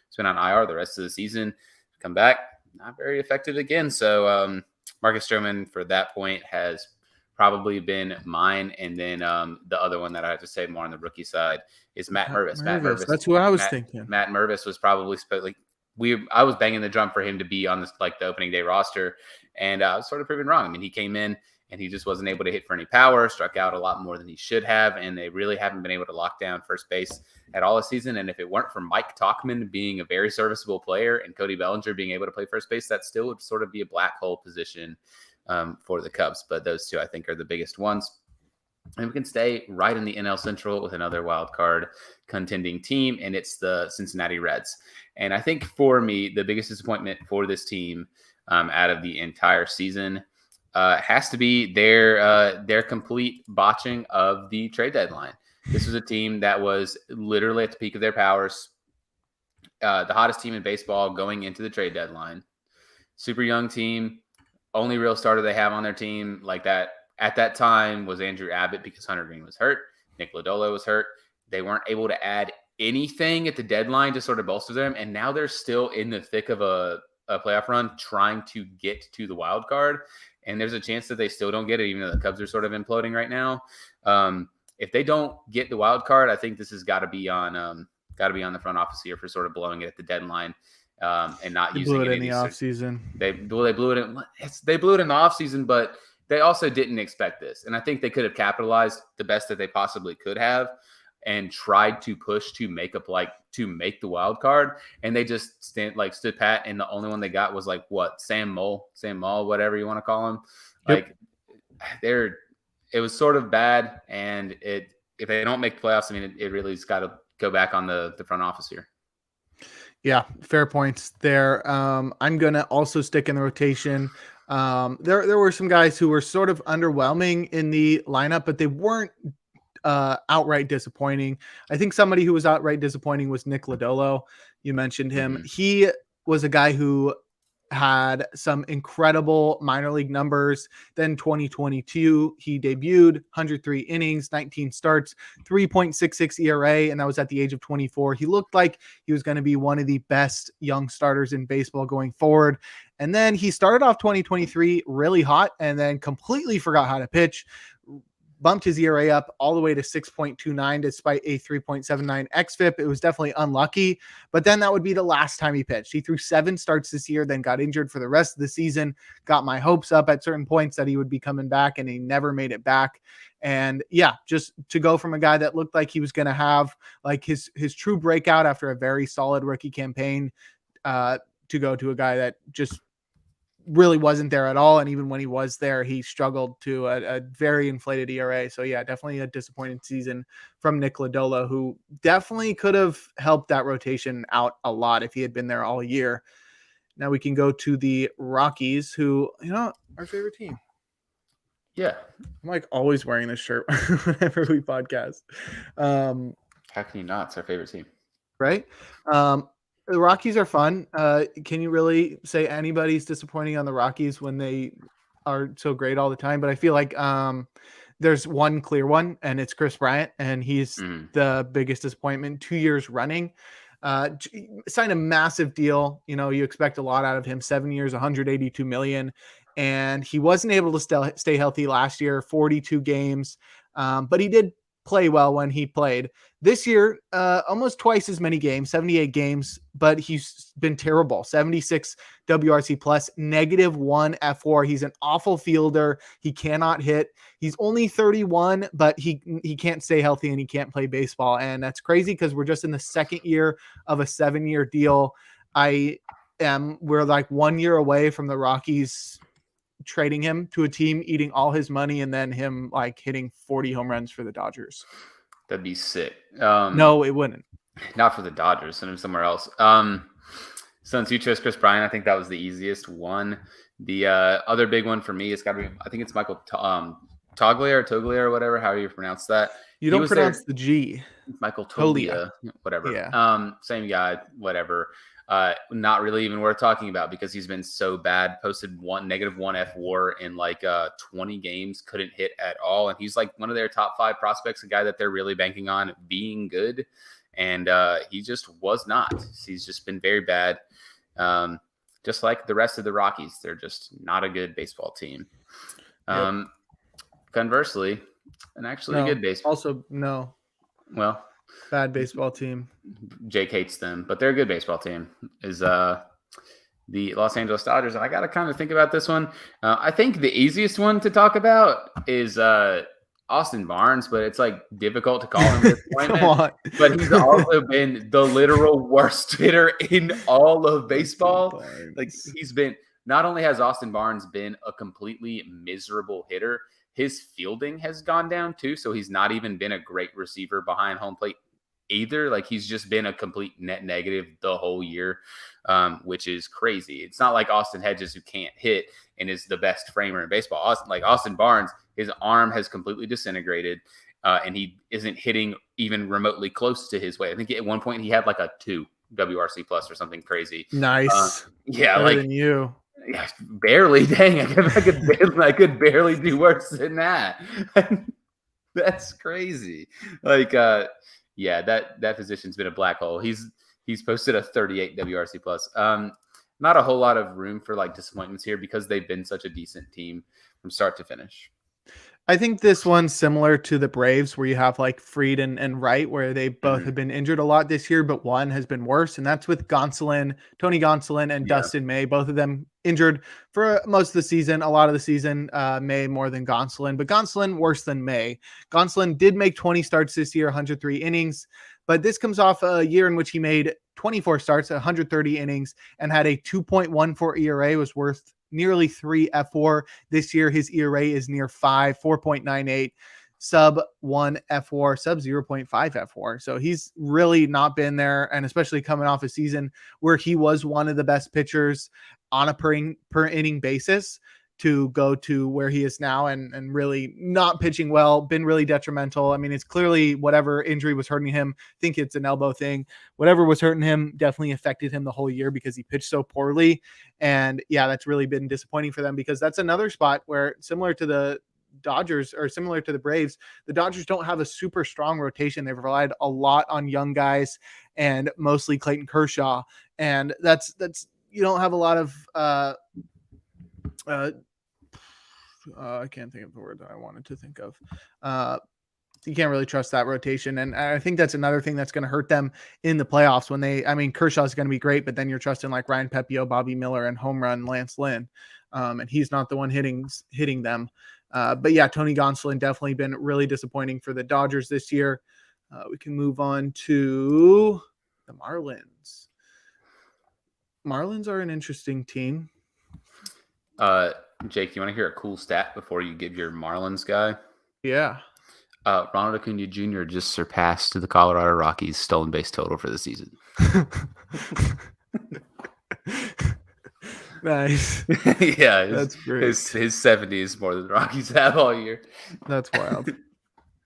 It's been on IR the rest of the season. Come back, not very effective again. So Marcus Stroman, for that point, has probably been mine. And then the other one that I have to say more on the rookie side is Matt Mervis. Matt Mervis. That's who I was thinking. Matt Mervis was probably I was banging the drum for him to be on this the opening day roster, and I was sort of proven wrong. I mean, he came in and he just wasn't able to hit for any power, struck out a lot more than he should have, and they really haven't been able to lock down first base at all this season. And if it weren't for Mike Tauchman being a very serviceable player and Cody Bellinger being able to play first base, that still would sort of be a black hole position for the Cubs. But those two, I think, are the biggest ones. And we can stay right in the NL Central with another wild card contending team, and it's the Cincinnati Reds. And I think for me, the biggest disappointment for this team out of the entire season has to be their complete botching of the trade deadline. This was a team that was literally at the peak of their powers, the hottest team in baseball going into the trade deadline. Super young team. Only real starter they have on their team like that at that time was Andrew Abbott because Hunter Green was hurt. Nick Lodolo was hurt. They weren't able to add anything at the deadline to sort of bolster them. And now they're still in the thick of a playoff run trying to get to the wild card. And there's a chance that they still don't get it, even though the Cubs are sort of imploding right now. If they don't get the wild card, I think this has got to be on the front office here for sort of blowing it at the deadline. And not using it in the offseason. They blew it in the offseason, but they also didn't expect this. And I think they could have capitalized the best that they possibly could have and tried to push to make the wild card. And they just stood pat. And the only one they got was Sam Moll, whatever you want to call him. Yep. It was sort of bad. And if they don't make the playoffs, I mean, it really has got to go back on the front office here. Yeah, fair points there. I'm going to also stick in the rotation. There were some guys who were sort of underwhelming in the lineup, but they weren't outright disappointing. I think somebody who was outright disappointing was Nick Lodolo. You mentioned him. Mm-hmm. He was a guy who had some incredible minor league numbers. Then 2022, he debuted 103 innings, 19 starts, 3.66 ERA, and that was at the age of 24. He looked like he was going to be one of the best young starters in baseball going forward. And then he started off 2023 really hot and then completely forgot how to pitch. Bumped his ERA up all the way to 6.29 despite a 3.79 xFIP. It was definitely unlucky, but then that would be the last time he pitched. He threw 7 starts this year, then got injured for the rest of the season, got my hopes up at certain points that he would be coming back, and he never made it back. And yeah, just to go from a guy that looked like he was going to have his true breakout after a very solid rookie campaign to go to a guy that just really wasn't there at all. And even when he was there, he struggled to a very inflated ERA. So yeah, definitely a disappointing season from Nick Lodolo, who definitely could have helped that rotation out a lot if he had been there all year. Now we can go to the Rockies, who, our favorite team. Yeah. I'm always wearing this shirt whenever we podcast. How can you not? It's our favorite team. Right. The Rockies are fun. Can you really say anybody's disappointing on the Rockies when they are so great all the time? But I feel like there's one clear one, and it's Chris Bryant, and he's the biggest disappointment 2 years running. Signed a massive deal. You expect a lot out of him. 7 years, 182 million. And he wasn't able to stay healthy last year, 42 games. But he did play well when he played. This year, almost twice as many games, 78 games, but he's been terrible. 76 WRC plus, -1 F4. He's an awful fielder. He cannot hit. He's only 31, but he can't stay healthy and he can't play baseball. And that's crazy because we're just in the second year of a 7-year deal. We're like 1 year away from the Rockies trading him to a team, eating all his money, and then him like hitting 40 home runs for the Dodgers. That'd be sick. No, it wouldn't. Not for the Dodgers. Send him somewhere else. Since you chose Chris Bryant, I think that was the easiest one. The other big one for me is got to be, I think it's Michael Toglia or whatever, how you pronounce that. You don't pronounce the G. Michael Toglia, whatever. Yeah. Same guy, whatever. Not really even worth talking about because he's been so bad. Posted -1 F4 in like 20 games, couldn't hit at all. And he's like one of their top 5 prospects, a guy that they're really banking on being good. And he just was not. He's just been very bad. Just like the rest of the Rockies, they're just not a good baseball team. Conversely, an actually good baseball. Also, no. Well, bad baseball team. Jake hates them, but they're a good baseball team. Is the Los Angeles Dodgers. And I got to kind of think about this one. I think the easiest one to talk about is Austin Barnes, but it's like difficult to call him disappointment. But he's also been the literal worst hitter in all of baseball. Like he's been. Not only has Austin Barnes been a completely miserable hitter, his fielding has gone down too. So he's not even been a great receiver behind home plate either. Like he's just been a complete net negative the whole year, which is crazy. It's not like Austin Hedges, who can't hit and is the best framer in baseball. Austin Barnes, his arm has completely disintegrated, and he isn't hitting even remotely close to his way. I think at one point he had like a 2 WRC plus or something crazy. Nice. Yeah, better than you. Yeah, barely. Dang, I could barely do worse than that. That's crazy. Like, yeah, that position's been a black hole. He's posted a 38 WRC plus. Not a whole lot of room for like disappointments here because they've been such a decent team from start to finish. I think this one's similar to the Braves, where you have like Fried and Wright, where they both have been injured a lot this year, but one has been worse. And that's with Tony Gonsolin and Dustin May, both of them injured for most of the season, a lot of the season. May more than Gonsolin, but Gonsolin worse than May. Gonsolin did make 20 starts this year, 103 innings, but this comes off a year in which he made 24 starts, 130 innings, and had a 2.14 ERA, was worth nearly 3 F4. This year, his ERA is near 5, 4.98, sub 1 F4, sub 0.5 F4. So he's really not been there. And especially coming off a season where he was one of the best pitchers on a per inning basis, to go to where he is now and really not pitching well, been really detrimental. I mean, it's clearly whatever injury was hurting him. I think it's an elbow thing. Whatever was hurting him definitely affected him the whole year because he pitched so poorly. And yeah, that's really been disappointing for them, because that's another spot where, similar to the Dodgers or similar to the Braves, the Dodgers don't have a super strong rotation. They've relied a lot on young guys and mostly Clayton Kershaw. And that's you don't have a lot of I can't think of the word that I wanted to think of. You can't really trust that rotation. And I think that's another thing that's going to hurt them in the playoffs when Kershaw's going to be great, but then you're trusting like Ryan Pepiot, Bobby Miller, and home run Lance Lynn. And he's not the one hitting them. But yeah, Tony Gonsolin definitely been really disappointing for the Dodgers this year. We can move on to the Marlins. Marlins are an interesting team. Jake, you want to hear a cool stat before you give your Marlins guy? Yeah. Ronald Acuna Jr. just surpassed the Colorado Rockies stolen base total for the season. Nice. Yeah, that's great. His 70 is more than the Rockies have all year. That's wild.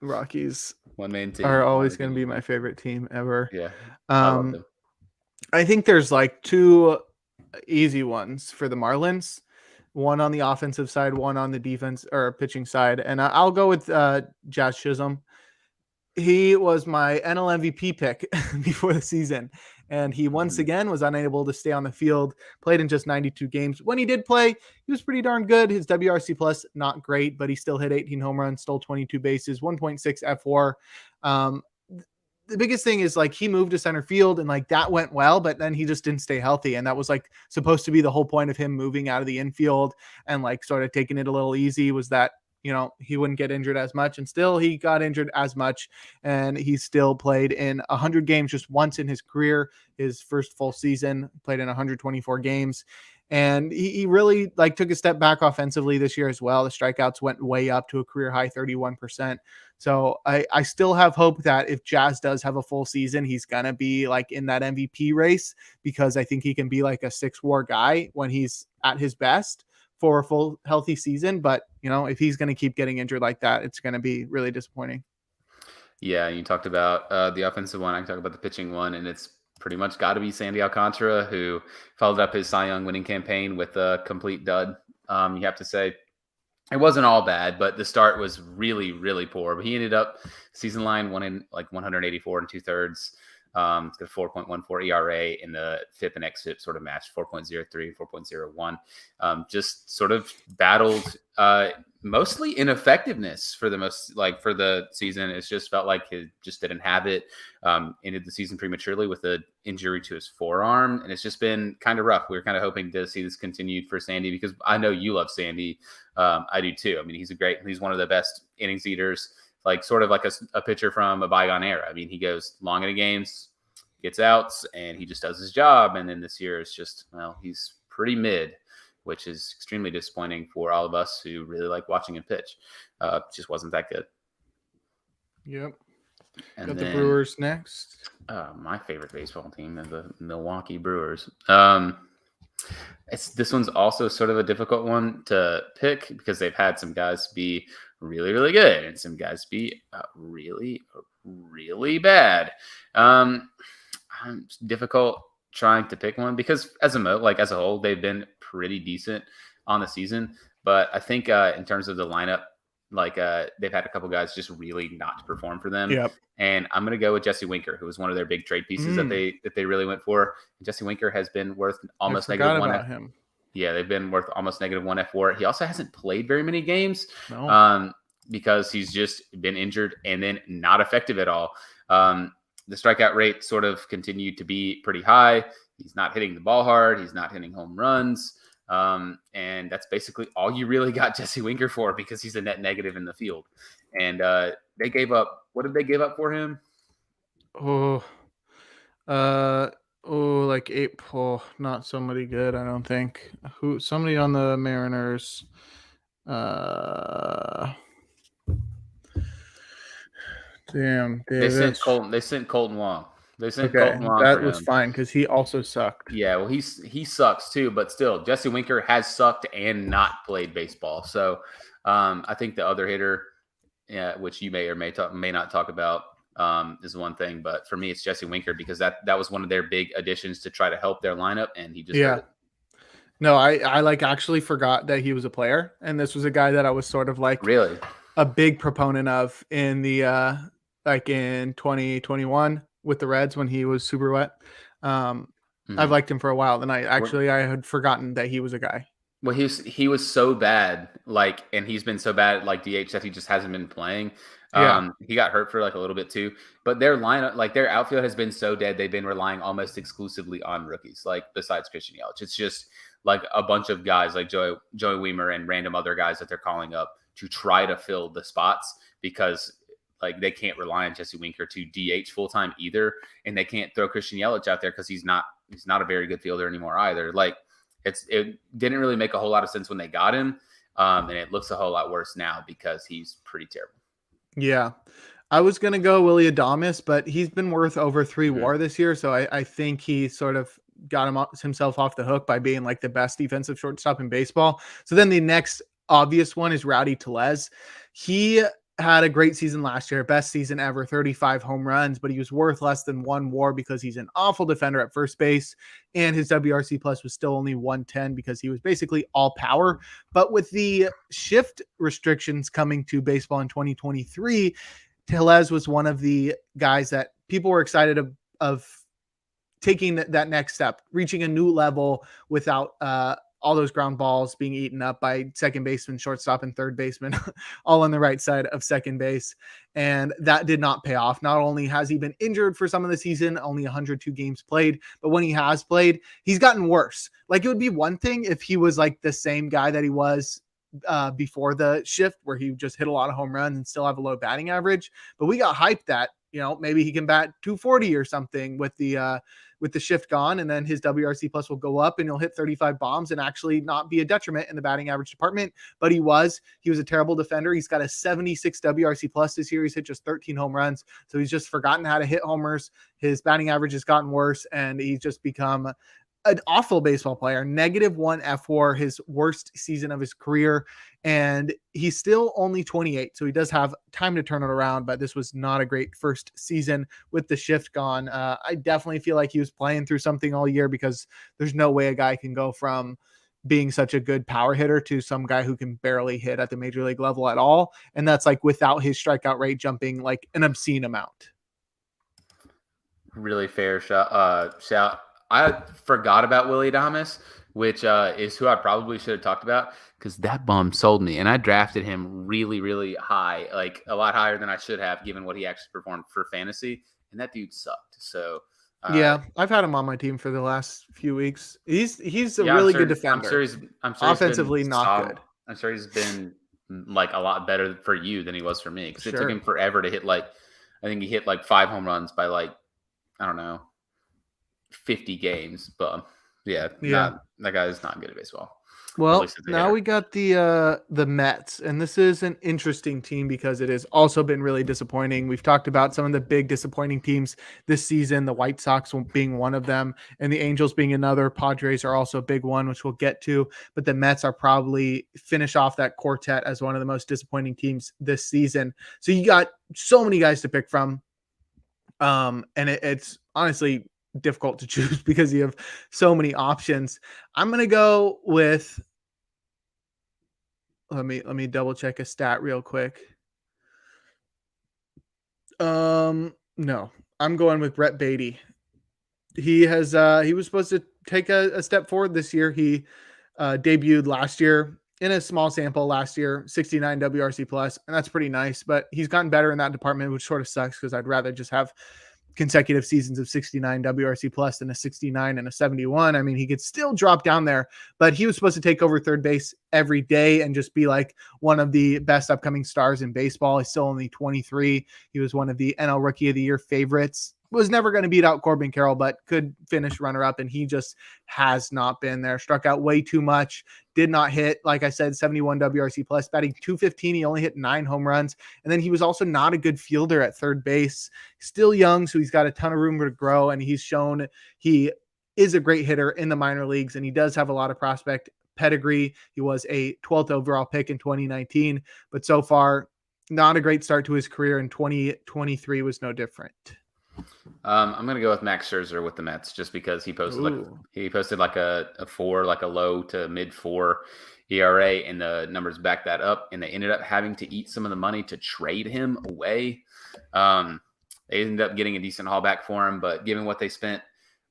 Rockies one-man team are always going to be my favorite team ever. Yeah. I think there's like 2 easy ones for the Marlins. one on the offensive side, one on the defense or pitching side. And I'll go with Jazz Chisholm. He was my NL MVP pick before the season, and he once again was unable to stay on the field, played in just 92 games. When he did play, he was pretty darn good. His WRC plus, not great, but he still hit 18 home runs, stole 22 bases, 1.6 F4. The biggest thing is like he moved to center field and like that went well, but then he just didn't stay healthy. And that was like supposed to be the whole point of him moving out of the infield and like sort of taking it a little easy, was that, you know, he wouldn't get injured as much, and still he got injured as much, and he still played in 100 games just once in his career. His first full season, played in 124 games. And he really like took a step back offensively this year as well. The strikeouts went way up to a career high 31%. So I still have hope that if Jazz does have a full season, he's going to be like in that MVP race, because I think he can be like a 6-WAR guy when he's at his best for a full healthy season. But, you know, if he's going to keep getting injured like that, it's going to be really disappointing. Yeah, you talked about the offensive one. I can talk about the pitching one, and it's pretty much got to be Sandy Alcantara, who followed up his Cy Young winning campaign with a complete dud. You have to say it wasn't all bad, but the start was really, really poor. But he ended up season line winning like 184 and 2/3. It's got a 4.14 ERA, in the FIP and xFIP sort of matched 4.03, 4.01. Just sort of battled mostly ineffectiveness for the for the season. It's just felt like he just didn't have it. Ended the season prematurely with an injury to his forearm, and it's just been kind of rough. We were kind of hoping to see this continued for Sandy, because I know you love Sandy. I do too. I mean, he's one of the best innings eaters, like sort of like a pitcher from a bygone era. I mean, he goes long into games, gets outs, and he just does his job. And then this year it's just, well, he's pretty mid, which is extremely disappointing for all of us who really like watching him pitch. Just wasn't that good. Yep. And got then, the Brewers next. My favorite baseball team, the Milwaukee Brewers. This one's also sort of a difficult one to pick, because they've had some guys be really, really good and some guys be really, really bad. It's difficult trying to pick one, because as a whole, they've been pretty decent on the season. But I think in terms of the lineup, they've had a couple guys just really not perform for them. Yep. And I'm going to go with Jesse Winker, who was one of their big trade pieces that they really went for. And Jesse Winker has been worth almost -1. Him. Yeah, they've been worth almost -1 F4. He also hasn't played very many games. No. Because he's just been injured and then not effective at all. The strikeout rate sort of continued to be pretty high. He's not hitting the ball hard. He's not hitting home runs. And that's basically all you really got Jesse Winker for, because he's a net negative in the field. And they gave up. What did they give up for him? Like 8. Not somebody good, I don't think. Somebody on the Mariners. Damn, Davis. They sent Colton Wong. Colton Wong. That was fine, because he also sucked. Yeah, well, he sucks too, but still, Jesse Winker has sucked and not played baseball. So I think the other hitter, which you may or may not talk about, is one thing. But for me, it's Jesse Winker, because that was one of their big additions to try to help their lineup, and he just hurt it. No, I like actually forgot that he was a player, and this was a guy that I was sort of like really a big proponent of in the like in 2021 with the Reds when he was super wet. I've liked him for a while, and I had forgotten that he was a guy. Well, he was so bad, and he's been so bad at DH that he just hasn't been playing. He got hurt for a little bit too, but their lineup, their outfield has been so dead. They've been relying almost exclusively on rookies, besides Christian Yelich. It's just a bunch of guys like Joey Wiemer and random other guys that they're calling up to try to fill the spots, because they can't rely on Jesse Winker to DH full time either, and they can't throw Christian Yelich out there because he's not a very good fielder anymore either. It didn't really make a whole lot of sense when they got him, and it looks a whole lot worse now because he's pretty terrible. Yeah, I was gonna go Willy Adames, but he's been worth over 3 WAR this year, so I think he sort of got himself off the hook by being the best defensive shortstop in baseball. So then the next obvious one is Rowdy Tellez. He had a great season last year, best season ever, 35 home runs, but he was worth less than 1 WAR because he's an awful defender at first base, and his WRC plus was still only 110 because he was basically all power. But with the shift restrictions coming to baseball in 2023, Tellez was one of the guys that people were excited of taking that next step, reaching a new level without all those ground balls being eaten up by second baseman, shortstop, and third baseman, all on the right side of second base. And that did not pay off. Not only has he been injured for some of the season, only 102 games played, but when he has played, he's gotten worse. Like, it would be one thing if he was like the same guy that he was before the shift, where he just hit a lot of home runs and still have a low batting average. But we got hyped that, maybe he can bat 240 or something with the shift gone, and then his WRC plus will go up and he'll hit 35 bombs and actually not be a detriment in the batting average department. But he was a terrible defender. He's got a 76 WRC plus this year. He's hit just 13 home runs. So he's just forgotten how to hit homers. His batting average has gotten worse, and he's just become an awful baseball player. -1 F4, his worst season of his career. And he's still only 28. So he does have time to turn it around, but this was not a great first season with the shift gone. I definitely feel like he was playing through something all year, because there's no way a guy can go from being such a good power hitter to some guy who can barely hit at the major league level at all. And that's like without his strikeout rate jumping like an obscene amount. Really fair shout. I forgot about Willie Adames, which is who I probably should have talked about, because that bum sold me, and I drafted him really, really high, like a lot higher than I should have, given what he actually performed for fantasy, and that dude sucked. So yeah, I've had him on my team for the last few weeks. He's a yeah, really good defender. I'm sure Offensively, he's not good. I'm sure he's been like a lot better for you than he was for me, because it took him forever to hit I think he hit like 5 home runs by I don't know, 50 games. But yeah, that guy is not good at baseball. Well, now we got the Mets, and this is an interesting team because it has also been really disappointing. We've talked about some of the big disappointing teams this season, the White Sox being one of them, and the Angels being another. Padres are also a big one, which we'll get to, but the Mets are probably finish off that quartet as one of the most disappointing teams this season. So you got so many guys to pick from, and it's honestly difficult to choose because you have so many options. I'm going to go with, let me double check a stat real quick. No, I'm going with Brett Baty. He was supposed to take a step forward this year. He debuted last year in a small sample last year, 69 WRC plus, and that's pretty nice, but he's gotten better in that department, which sort of sucks because I'd rather just have consecutive seasons of 69 WRC plus than a 69 and a 71. I mean, he could still drop down there, but he was supposed to take over third base every day and just be like one of the best upcoming stars in baseball. He's still only 23. He was one of the NL Rookie of the Year favorites. Was never going to beat out Corbin Carroll, but could finish runner-up, and he just has not been there. Struck out way too much, did not hit, like I said, 71 WRC plus, batting 215. He only hit 9 home runs, and then he was also not a good fielder at third base. Still young, so he's got a ton of room to grow, and he's shown he is a great hitter in the minor leagues, and he does have a lot of prospect pedigree. He was a 12th overall pick in 2019, but so far, not a great start to his career, and 2023 was no different. I'm gonna go with Max Scherzer with the Mets, just because he posted like a 4, like a low to mid 4 ERA, and the numbers back that up. And they ended up having to eat some of the money to trade him away. They ended up getting a decent haul back for him, but given what they spent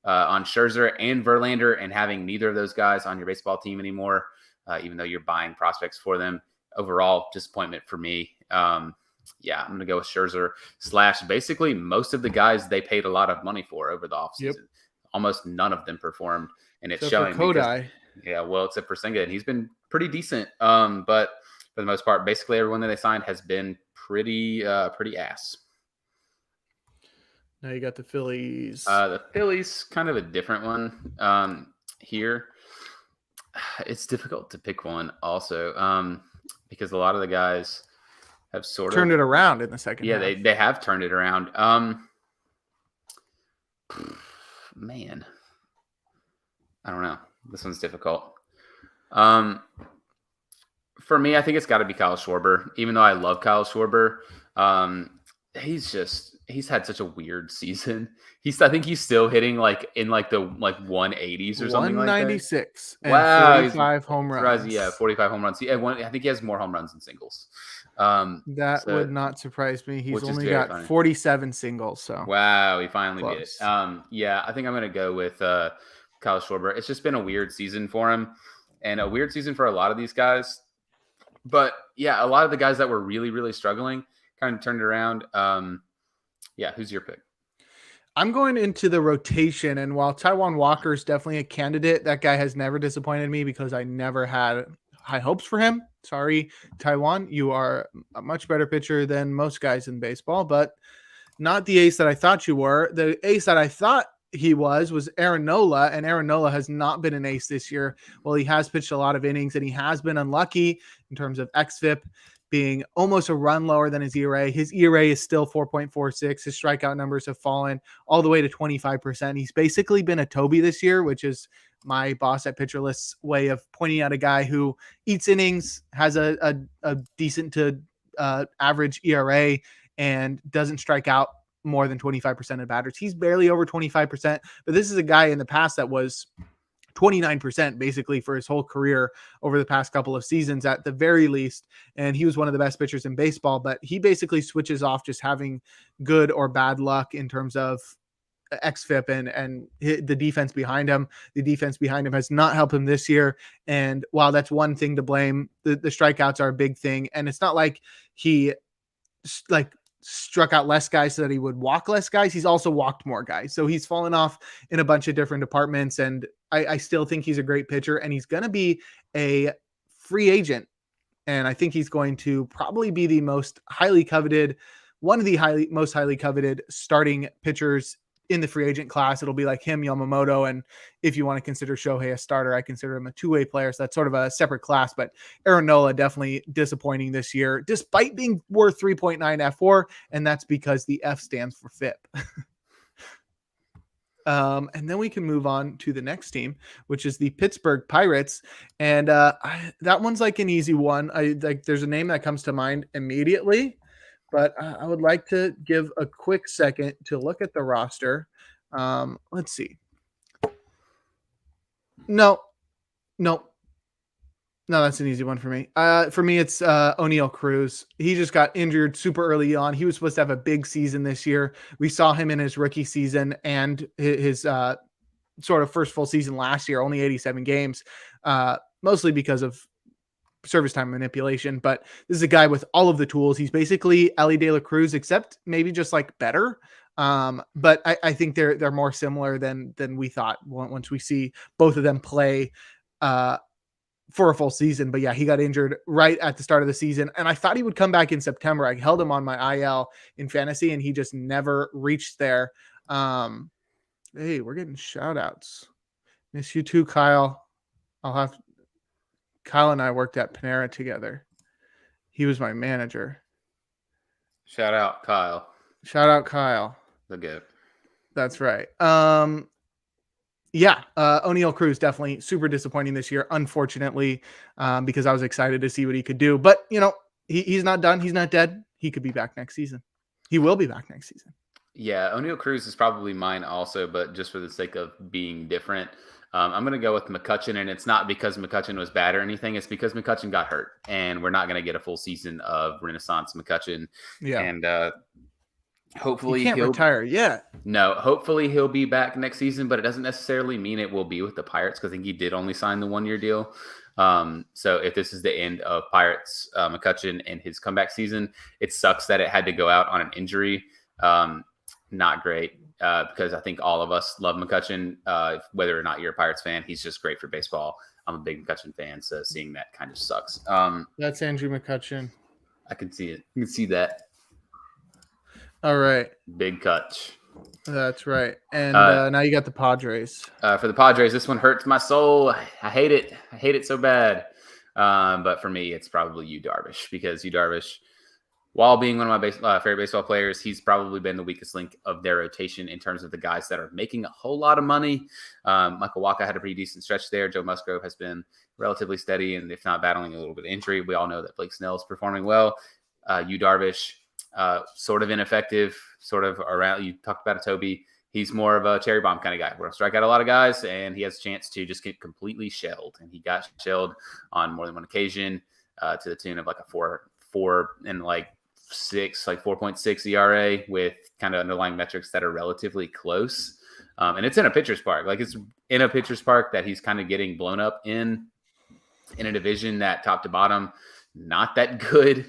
on Scherzer and Verlander, and having neither of those guys on your baseball team anymore, even though you're buying prospects for them, overall disappointment for me. Yeah, I'm going to go with Scherzer / basically most of the guys they paid a lot of money for over the offseason. Yep. Almost none of them performed, and it's showing. Kodai. Except for Senga, and he's been pretty decent. But for the most part, basically everyone that they signed has been pretty ass. Now you got the Phillies. The Phillies, kind of a different one here. It's difficult to pick one also because a lot of the guys have sort of turned it around in the second half. They have turned it around. Man, I don't know. This one's difficult. For me, I think it's got to be Kyle Schwarber. Even though I love Kyle Schwarber, he's had such a weird season. I think he's still hitting in the 180s or something like that. 196 and Wow, 45 home runs. Yeah, 45 home runs. I think he has more home runs than singles. That would not surprise me. He's only got funny. 47 singles. So wow, he finally beat it. Close. Yeah, I think I'm gonna go with Kyle Schwarber. It's just been a weird season for him, and a weird season for a lot of these guys. But yeah, a lot of the guys that were really, really struggling kind of turned it around. Yeah, who's your pick? I'm going into the rotation, and while Taijuan Walker is definitely a candidate, that guy has never disappointed me because I never had high hopes for him. Sorry, Taijuan, you are a much better pitcher than most guys in baseball, but not the ace that I thought you were. The ace that I thought he was Aaron Nola, and Aaron Nola has not been an ace this year. Well, he has pitched a lot of innings, and he has been unlucky in terms of xFIP being almost a run lower than his ERA. His ERA is still 4.46. His strikeout numbers have fallen all the way to 25%. He's basically been a Toby this year, which is my boss at Pitcher List's way of pointing out a guy who eats innings, has a decent to average ERA, and doesn't strike out more than 25% of batters. He's barely over 25%, but this is a guy in the past that was 29% basically for his whole career over the past couple of seasons at the very least. And he was one of the best pitchers in baseball, but he basically switches off just having good or bad luck in terms of xFIP and the defense behind him. The defense behind him has not helped him this year. And while that's one thing to blame, the strikeouts are a big thing. And it's not like he struck out less guys so that he would walk less guys. He's also walked more guys. So he's fallen off in a bunch of different departments. And I still think he's a great pitcher, and he's going to be a free agent. And I think he's going to probably be the most highly coveted, one of the most highly coveted starting pitchers in the free agent class. It'll be like him, Yamamoto. And if you want to consider Shohei a starter, I consider him a two-way player. So that's sort of a separate class, but Aaron Nola definitely disappointing this year, despite being worth 3.9 F4. And that's because the F stands for FIP. And then we can move on to the next team, which is the Pittsburgh Pirates. And that one's like an easy one. There's a name that comes to mind immediately, but I would like to give a quick second to look at the roster. Let's see. No, that's an easy one for me. For me, it's O'Neal Cruz. He just got injured super early on. He was supposed to have a big season this year. We saw him in his rookie season and his sort of first full season last year, only 87 games, mostly because of service time manipulation. But this is a guy with all of the tools. He's basically Elly De La Cruz, except maybe just like better. But I think they're more similar than we thought once we see both of them play for a full season. But yeah, he got injured right at the start of the season, and I thought he would come back in September. I held him on my IL in fantasy, and he just never reached there. Hey, we're getting shout outs. Miss you too, Kyle. Kyle and I worked at Panera together. He was my manager. Shout out Kyle. The goat. That's right. Yeah, O'Neal Cruz definitely super disappointing this year, unfortunately, because I was excited to see what he could do. But, he's not done. He's not dead. He could be back next season. He will be back next season. Yeah, O'Neal Cruz is probably mine also, but just for the sake of being different, I'm going to go with McCutchen, and it's not because McCutchen was bad or anything. It's because McCutchen got hurt, and we're not going to get a full season of Renaissance McCutchen. Yeah. And hopefully he can't retire yet. No, hopefully he'll be back next season, but it doesn't necessarily mean it will be with the Pirates because I think he did only sign the 1-year deal. So if this is the end of Pirates McCutchen and his comeback season, it sucks that it had to go out on an injury. Not great because I think all of us love McCutchen, whether or not you're a Pirates fan. He's just great for baseball. I'm a big McCutchen fan, so seeing that kind of sucks. That's Andrew McCutchen. I can see it. You can see that. All right. Big Cutch. That's right. And now you got the Padres. For the Padres, this one hurts my soul. I hate it. I hate it so bad. But for me, it's probably Yu Darvish because Yu Darvish while being one of my favorite baseball players, he's probably been the weakest link of their rotation in terms of the guys that are making a whole lot of money. Michael Wacha had a pretty decent stretch there. Joe Musgrove has been relatively steady, and if not battling a little bit of injury, we all know that Blake Snell is performing well. Yu Darvish, sort of ineffective, sort of around. You talked about Toby. He's more of a cherry bomb kind of guy. We'll strike out a lot of guys, and he has a chance to just get completely shelled. And he got shelled on more than one occasion to the tune of like a 4 and like 4.6 ERA with kind of underlying metrics that are relatively close. And it's in a pitcher's park. Like it's in a pitcher's park that he's kind of getting blown up in a division that top to bottom, not that good.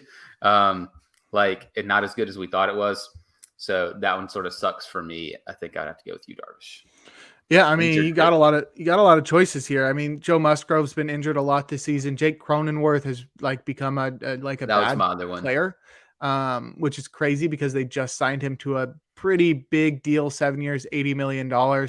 Like and not as good as we thought it was. So that one sort of sucks for me. I think I'd have to go with Yu Darvish. Yeah, I mean, you got a lot of choices here. I mean, Joe Musgrove's been injured a lot this season. Jake Cronenworth has like become a bad player, which is crazy because they just signed him to a pretty big deal, 7 years, $80 million.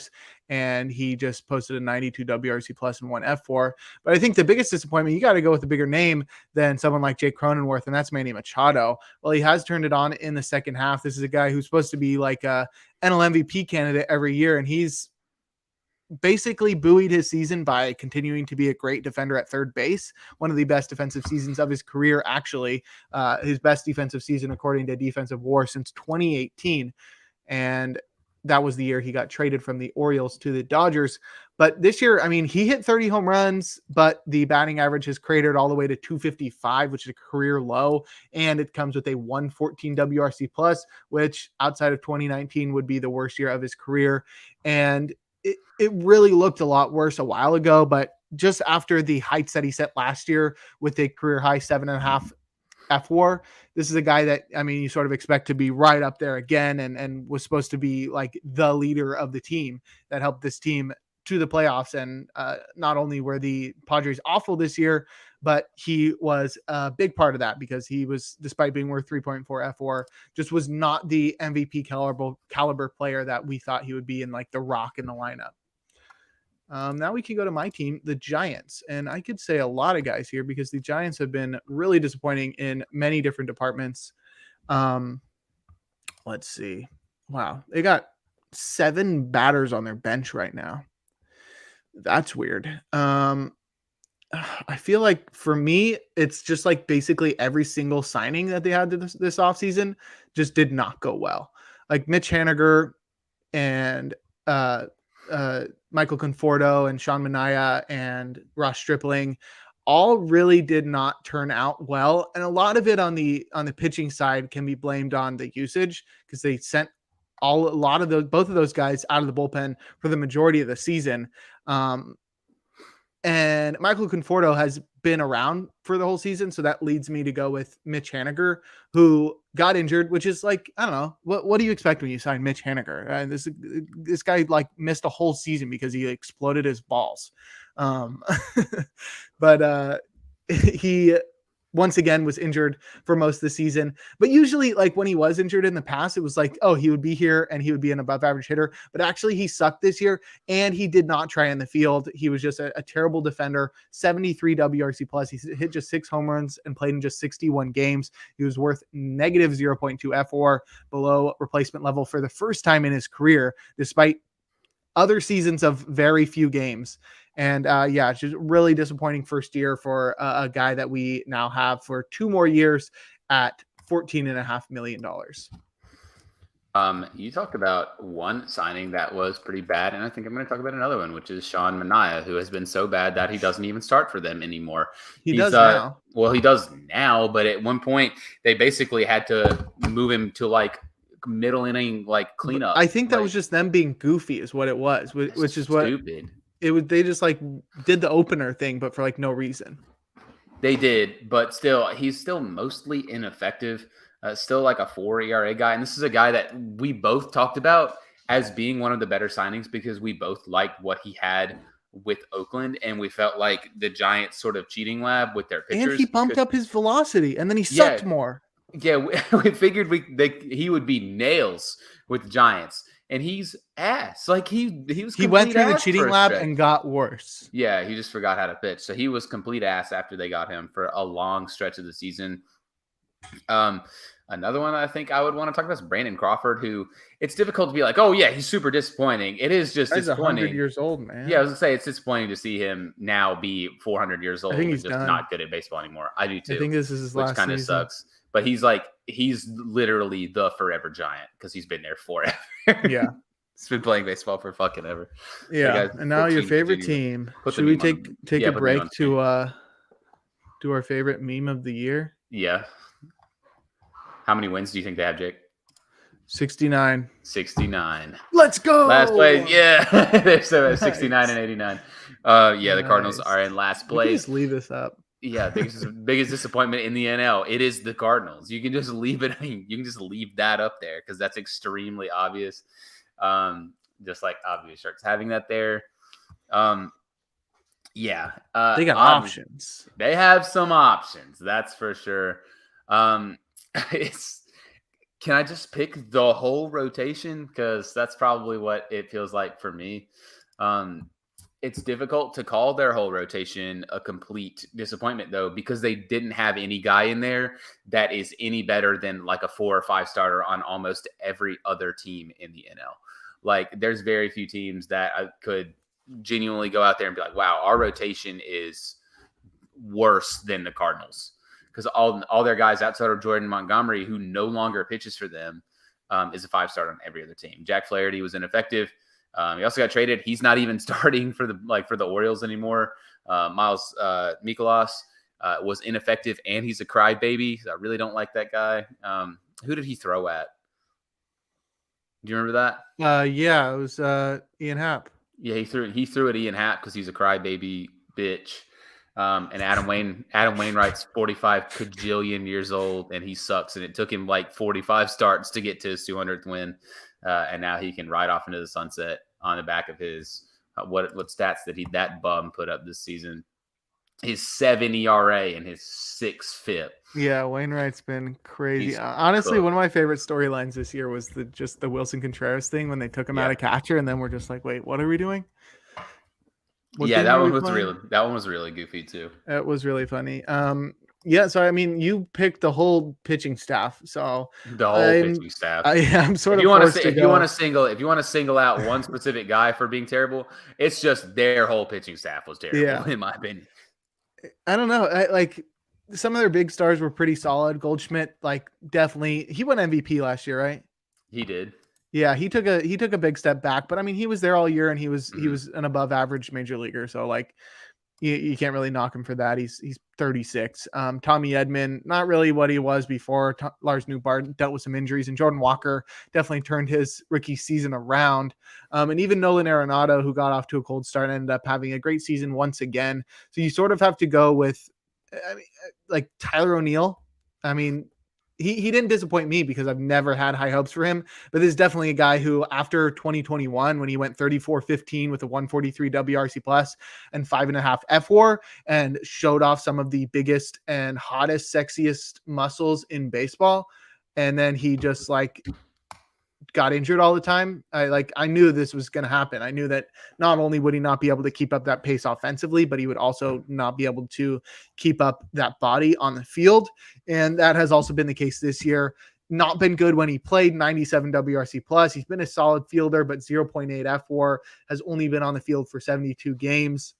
And he just posted a 92 WRC plus and 1 F4. But I think the biggest disappointment, you got to go with a bigger name than someone like Jake Cronenworth, and that's Manny Machado. Well, he has turned it on in the second half. This is a guy who's supposed to be like a NL MVP candidate every year, and he's basically buoyed his season by continuing to be a great defender at third base. One of the best defensive seasons of his career, actually. His best defensive season, according to Defensive WAR, since 2018. And that was the year he got traded from the Orioles to the Dodgers. But this year, I mean, he hit 30 home runs, but the batting average has cratered all the way to 255, which is a career low. And it comes with a 114 WRC plus, which outside of 2019 would be the worst year of his career. And it really looked a lot worse a while ago, but just after the heights that he set last year with a career high 7.5 F4, this is a guy that, I mean, you sort of expect to be right up there again and was supposed to be like the leader of the team that helped this team to the playoffs. And not only were the Padres awful this year, but he was a big part of that because he was, despite being worth 3.4 F4, just was not the MVP caliber player that we thought he would be in like the Rock in the lineup. Now we can go to my team, the Giants. And I could say a lot of guys here because the Giants have been really disappointing in many different departments. Let's see. Wow. They got 7 batters on their bench right now. That's weird. I feel like for me, it's just like basically every single signing that they had this offseason just did not go well. Like Mitch Haniger and Michael Conforto and Sean Manaea and Ross Stripling all really did not turn out well. And a lot of it on the pitching side can be blamed on the usage because they sent both of those guys out of the bullpen for the majority of the season. And Michael Conforto has been around for the whole season. So that leads me to go with Mitch Haniger, who got injured, which is like, I don't know. What do you expect when you sign Mitch Haniger? This guy like missed a whole season because he exploded his balls. But he once again was injured for most of the season. But usually like when he was injured in the past, it was like, oh, he would be here and he would be an above average hitter. But actually he sucked this year and he did not try in the field. He was just a terrible defender, 73 WRC plus. He hit just 6 home runs and played in just 61 games. He was worth negative 0.2 F4, below replacement level for the first time in his career, despite other seasons of very few games. And it's just really disappointing first year for a guy that we now have for 2 more years at $14.5 million. You talked about one signing that was pretty bad, and I think I'm going to talk about another one, which is Sean Manaea, who has been so bad that he doesn't even start for them anymore. He does now. Well, he does now, but at one point they basically had to move him to like middle inning like cleanup. I think that was just them being goofy is what it was, which is what stupid. They just like did the opener thing, but for like no reason. They did, but still, he's still mostly ineffective. Still like a 4 ERA guy. And this is a guy that we both talked about as being one of the better signings because we both liked what he had with Oakland. And we felt like the Giants sort of cheating lab with their pitchers. And he bumped up his velocity and then he sucked more. Yeah, we figured he would be nails with the Giants. And he's ass. Like he went through the cheating lab and got worse. Yeah, he just forgot how to pitch. So he was complete ass after they got him for a long stretch of the season. Another one I think I would want to talk about is Brandon Crawford, who it's difficult to be like, oh yeah, he's super disappointing. It is just He's 100 disappointing. years old, man. Yeah, I was gonna say it's disappointing to see him now be 400 years I old think and he's just done. not good at baseball anymore. I do too. I think this is his which last kind of season. sucks. But he's literally the forever giant because he's been there forever. Yeah. He's been playing baseball for fucking ever. Yeah. That guy's And now your 14 favorite junior. team. Put the Should we meme on- take yeah, a put the meme break on screen. to do our favorite meme of the year? Yeah. How many wins do you think they have, Jake? 69. 69. Let's go. Last place. Yeah. They're so at 69 and 89. Yeah, the Cardinals Nice. are in last We can place. just leave this up. Yeah, biggest disappointment in the NL. It is the Cardinals. You can just leave it. You can just leave that up there because that's extremely obvious. Just like obvious shirts having that there. Yeah, They got options. They have some options. That's for sure. Can I just pick the whole rotation? Because that's probably what it feels like for me. It's difficult to call their whole rotation a complete disappointment, though, because they didn't have any guy in there that is any better than like a 4 or 5 starter on almost every other team in the NL. Like, there's very few teams that I could genuinely go out there and be like, wow, our rotation is worse than the Cardinals. Because all their guys outside of Jordan Montgomery, who no longer pitches for them, is a 5-star on every other team. Jack Flaherty was ineffective. He also got traded. He's not even starting for the Orioles anymore. Miles Mikolas was ineffective, and he's a crybaby. So I really don't like that guy. Who did he throw at? Do you remember that? Yeah, it was Ian Happ. Yeah, he threw at Ian Happ because he's a crybaby bitch. And Adam Wainwright's 45 kajillion years old, and he sucks. And it took him like 45 starts to get to his 200th win. And now he can ride off into the sunset on the back of his what stats that bum put up this season. His 7 ERA and his 6 FIP. Yeah, Wainwright's been crazy. He's Honestly, cooked. one of my favorite storylines this year was the Wilson Contreras thing when they took him out of catcher, and then we're just like, wait, what are we doing? That one was really goofy too. It was really funny. Yeah, so I mean, you picked the whole pitching staff, so the whole pitching staff. I'm sort if of you want forced to to if you want to single out one specific guy for being terrible, it's just their whole pitching staff was terrible, in my opinion. I don't know. Like some of their big stars were pretty solid. Goldschmidt, like definitely, he won MVP last year, right? He did. Yeah, he took a big step back, but I mean, he was there all year, and he was an above average major leaguer. So like, you can't really knock him for that. He's 36. Tommy Edman, not really what he was before. Lars Nootbaar dealt with some injuries, and Jordan Walker definitely turned his rookie season around. And even Nolan Arenado, who got off to a cold start, ended up having a great season once again. So you sort of have to go with, like Tyler O'Neill. I mean, he didn't disappoint me because I've never had high hopes for him, but this is definitely a guy who after 2021, when he went 34-15 with a 143 WRC plus and 5.5 FWAR and showed off some of the biggest and hottest, sexiest muscles in baseball. And then he just like got injured all the time. I knew this was going to happen. I knew that not only would he not be able to keep up that pace offensively, but he would also not be able to keep up that body on the field. And that has also been the case this year. Not been good when he played. 97 WRC plus. He's been a solid fielder, but 0.8 FWAR, has only been on the field for 72 games.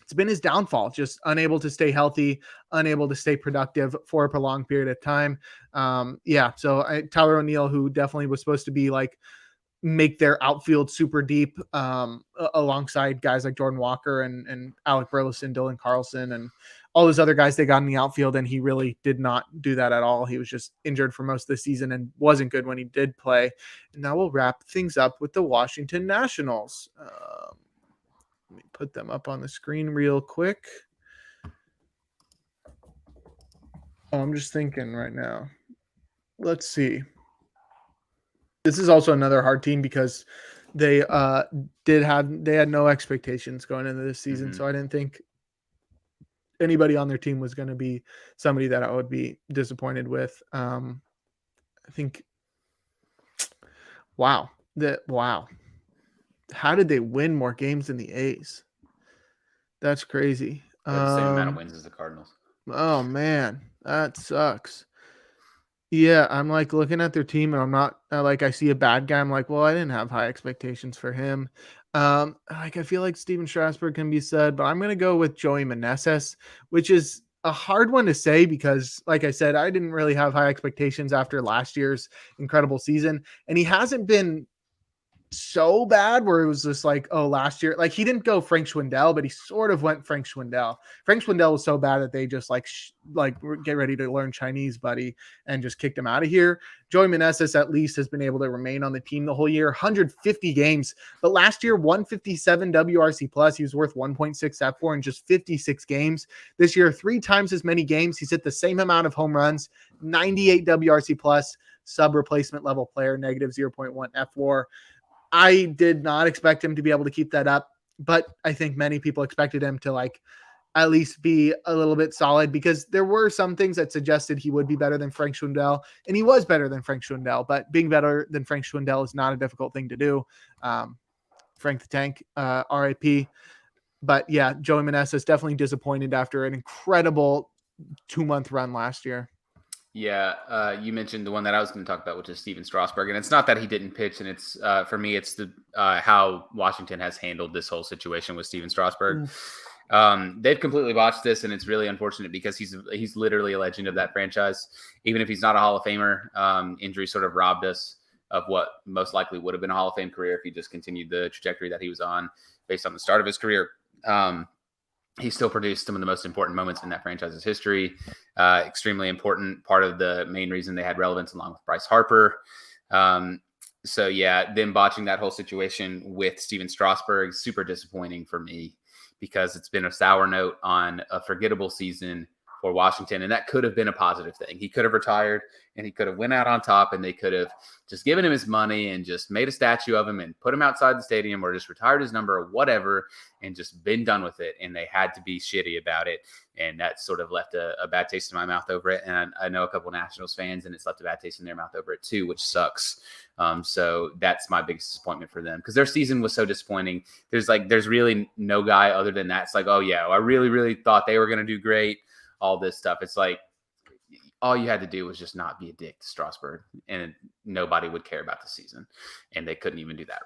It's been his downfall, just unable to stay healthy, unable to stay productive for a prolonged period of time. So Tyler O'Neill, who definitely was supposed to be like make their outfield super deep, alongside guys like Jordan Walker and Alec Burleson, Dylan Carlson, and all those other guys they got in the outfield, and he really did not do that at all. He was just injured for most of the season and wasn't good when he did play. And now we'll wrap things up with the Washington Nationals. Let me put them up on the screen real quick. I'm just thinking right now. Let's see. This is also another hard team because they had no expectations going into this season. So I didn't think anybody on their team was going to be somebody that I would be disappointed with. I think, wow. How did they win more games than the A's? That's crazy. They have the same amount of wins as the Cardinals. Oh man, that sucks. Yeah, I'm like looking at their team and I'm not like I see a bad guy. I'm like, well, I didn't have high expectations for him. Like I feel like Steven Strasburg can be said, but I'm gonna go with Joey Meneses, which is a hard one to say because, like I said, I didn't really have high expectations after last year's incredible season, and he hasn't been so bad where it was just like, oh, last year, like he didn't go Frank Schwindel, but he sort of went Frank Schwindel. Frank Schwindel was so bad that they just like get ready to learn Chinese, buddy, and just kicked him out of here. Joey Meneses at least has been able to remain on the team the whole year, 150 games, but last year 157 WRC plus. He was worth 1.6 F4 in just 56 games. This year, 3 times as many games. He's hit the same amount of home runs, 98 WRC plus, sub replacement level player, negative 0.1 F4. I did not expect him to be able to keep that up, but I think many people expected him to like at least be a little bit solid because there were some things that suggested he would be better than Frank Schwindel, and he was better than Frank Schwindel, but being better than Frank Schwindel is not a difficult thing to do. Frank the Tank, RIP. But yeah, Joey Meneses is definitely disappointed after an incredible 2-month run last year. Yeah, you mentioned the one that I was going to talk about, which is Steven Strasburg, and it's not that he didn't pitch, and it's for me, it's the how Washington has handled this whole situation with Steven Strasburg. They've completely botched this, and it's really unfortunate because he's literally a legend of that franchise. Even if he's not a Hall of Famer, injury sort of robbed us of what most likely would have been a Hall of Fame career if he just continued the trajectory that he was on based on the start of his career. He still produced some of the most important moments in that franchise's history. Extremely important, part of the main reason they had relevance along with Bryce Harper. So yeah, them botching that whole situation with Steven Strasburg, super disappointing for me because it's been a sour note on a forgettable season for Washington. And that could have been a positive thing. He could have retired and he could have went out on top, and they could have just given him his money and just made a statue of him and put him outside the stadium or just retired his number or whatever and just been done with it. And they had to be shitty about it. And that sort of left a bad taste in my mouth over it. And I know a couple of Nationals fans, and it's left a bad taste in their mouth over it too, which sucks. So that's my biggest disappointment for them because their season was so disappointing. There's really no guy other than that. It's like, oh yeah, I really, really thought they were going to do great. All this stuff. It's like, all you had to do was just not be a dick to Strasburg, and nobody would care about the season, and they couldn't even do that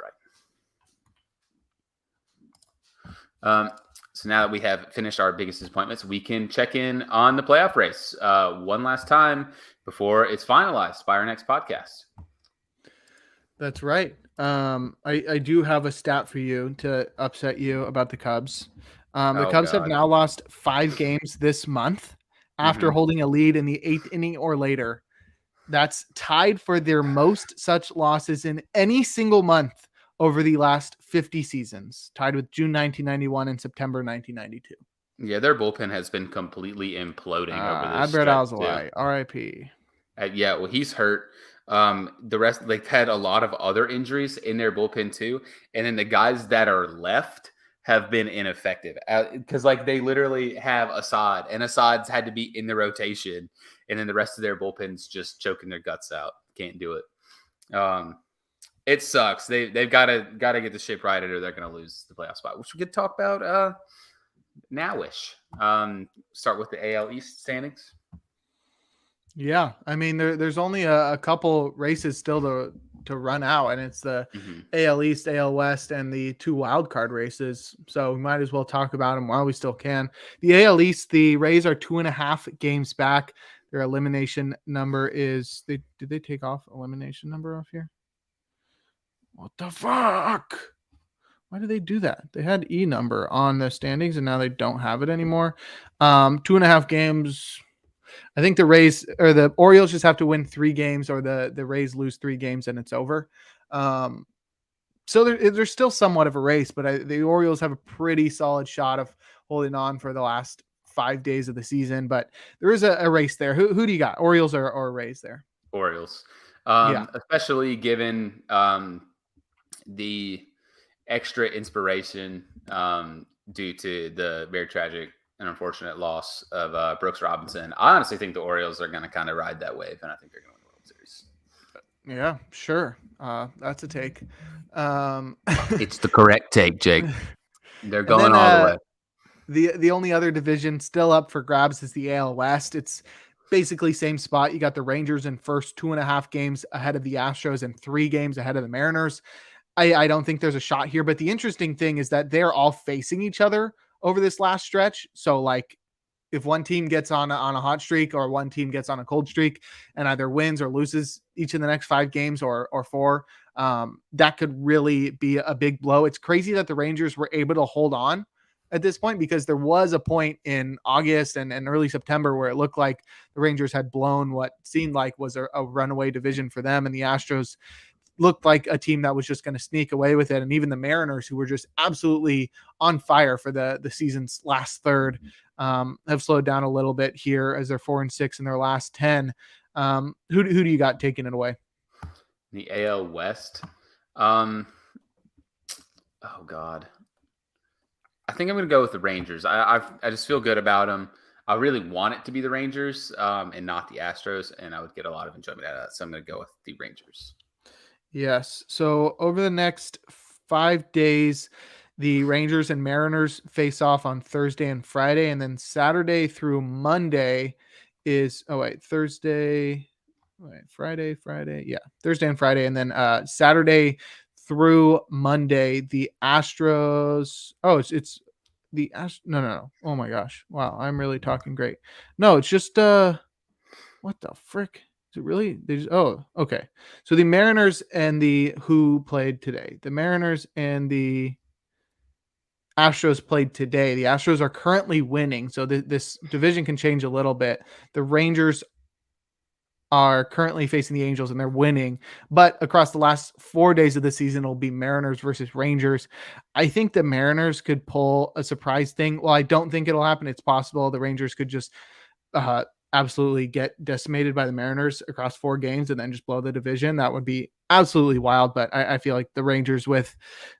right. So now that we have finished our biggest disappointments, we can check in on the playoff race one last time before it's finalized by our next podcast. That's right. I do have a stat for you to upset you about the Cubs. The Cubs have now lost 5 games this month after holding a lead in the 8th inning or later. That's tied for their most such losses in any single month over the last 50 seasons, tied with June 1991 and September 1992. Yeah, their bullpen has been completely imploding over this. Adbert Alzolay, RIP. Yeah, well, he's hurt. The rest, they've had a lot of other injuries in their bullpen too. And then the guys that are left have been ineffective because like they literally have Assad, and Assad's had to be in the rotation, and then the rest of their bullpen's just choking their guts out. Can't do it. It sucks. They've got to get the ship right, or they're going to lose the playoff spot, which we could talk about nowish. Start with the AL East standings. Yeah, I mean there's only a couple races still to run out, and it's the AL East, AL West, and the 2 wild card races. So we might as well talk about them while we still can. The AL East, the Rays are 2.5 games back. Their elimination number is did they take off elimination number off here? What the fuck? Why did they do that? They had E number on the standings, and now they don't have it anymore. 2.5 games. I think the Rays or the Orioles just have to win 3 games, or the Rays lose 3 games and it's over. So there's still somewhat of a race, but the Orioles have a pretty solid shot of holding on for the last 5 days of the season. But there is a race there. Who do you got? Orioles or Rays there? Orioles. Especially given the extra inspiration due to the very tragic and unfortunate loss of Brooks Robinson. I honestly think the Orioles are going to kind of ride that wave, and I think they're going to win the World Series. Yeah, sure. That's a take. It's the correct take, Jake. They're going all the way. The only other division still up for grabs is the AL West. It's basically same spot. You got the Rangers in first, 2.5 games ahead of the Astros and 3 games ahead of the Mariners. I don't think there's a shot here, but the interesting thing is that they're all facing each other over this last stretch. So like if one team gets on a hot streak or one team gets on a cold streak and either wins or loses each in the next 5 games or 4, that could really be a big blow. It's crazy that the Rangers were able to hold on at this point, because there was a point in August and early September where it looked like the Rangers had blown what seemed like was a runaway division for them, and the Astros looked like a team that was just going to sneak away with it. And even the Mariners, who were just absolutely on fire for the season's last third, have slowed down a little bit here as they're 4-6 in their last 10. Who do you got taking it away? The AL West. Oh God. I think I'm going to go with the Rangers. I just feel good about them. I really want it to be the Rangers and not the Astros, and I would get a lot of enjoyment out of that. So I'm going to go with the Rangers. Yes. So over the next 5 days, the Rangers and Mariners face off on Thursday and Friday, and then Saturday through Monday is Thursday, Friday. Yeah, Thursday and Friday, and then Saturday through Monday, the Astros. Oh, it's the no. Oh my gosh. Wow, I'm really talking great. No, it's just what the frick? Is it really? Okay. So the Mariners and who played today? The Mariners and the Astros played today. The Astros are currently winning, so this division can change a little bit. The Rangers are currently facing the Angels and they're winning, but across the last 4 days of the season, it'll be Mariners versus Rangers. I think the Mariners could pull a surprise thing. Well, I don't think it'll happen. It's possible the Rangers could just absolutely get decimated by the Mariners across 4 games and then just blow the division. That would be absolutely wild. But I feel like the Rangers, with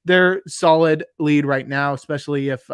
their solid lead right now, especially if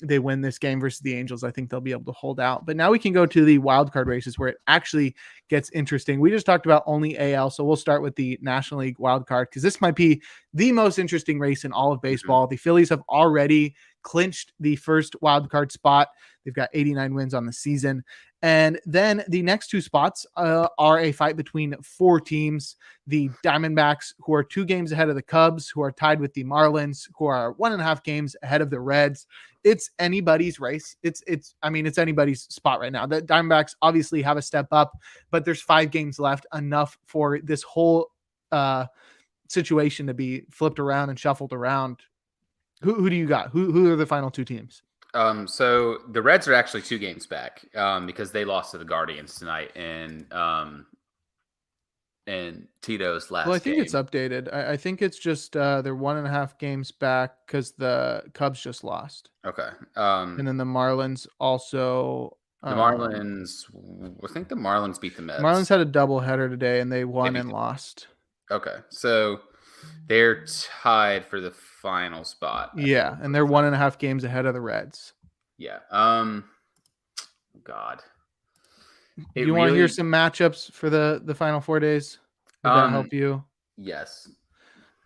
they win this game versus the Angels, I think they'll be able to hold out. But now we can go to the wild card races where it actually gets interesting. We just talked about only AL, so we'll start with the National League wild card, because this might be the most interesting race in all of baseball. Mm-hmm. The Phillies have already clinched the first wild card spot. They've got 89 wins on the season. And then the next 2 spots are a fight between 4 teams. The Diamondbacks, who are 2 games ahead of the Cubs, who are tied with the Marlins, who are 1.5 games ahead of the Reds. It's anybody's race. It's anybody's spot right now. The Diamondbacks obviously have a step up, but there's 5 games left, enough for this whole situation to be flipped around and shuffled around. Who do you got? Who are the final 2 teams? So the Reds are actually 2 games back because they lost to the Guardians tonight in Tito's last game. Well, I think it's updated. I think it's just they're 1.5 games back because the Cubs just lost. Okay. And then the Marlins also. I think the Marlins beat the Mets. Marlins had a doubleheader today, and they won and lost. Okay, so they're tied for the final spot. Yeah, and they're 1.5 games ahead of the Reds. Yeah. God. You want to hear some matchups for the final 4 days? Would that help you? Yes.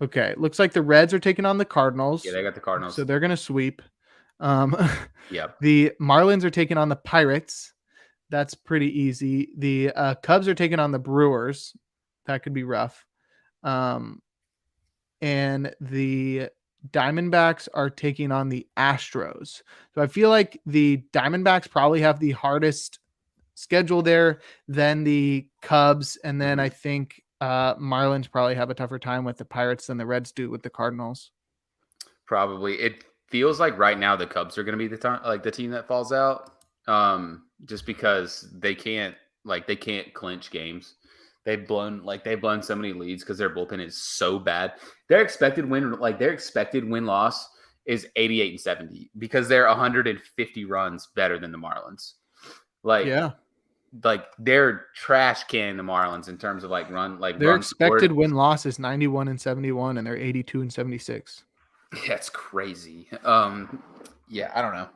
Okay. Looks like the Reds are taking on the Cardinals. Yeah, they got the Cardinals. So they're going to sweep. Yep. The Marlins are taking on the Pirates. That's pretty easy. The Cubs are taking on the Brewers. That could be rough. And the Diamondbacks are taking on the Astros. So I feel like the Diamondbacks probably have the hardest schedule there, then the Cubs, and then I think Marlins probably have a tougher time with the Pirates than the Reds do with the Cardinals. Probably. It feels like right now the Cubs are going to be the team that falls out, just because they can't clinch games. They've blown so many leads because their bullpen is so bad. Their expected win loss is 88-70 because they're 150 runs better than the Marlins. They're trash can the Marlins in terms of their expected win loss is 91-71 and they're 82-76. That's crazy. Yeah, I don't know.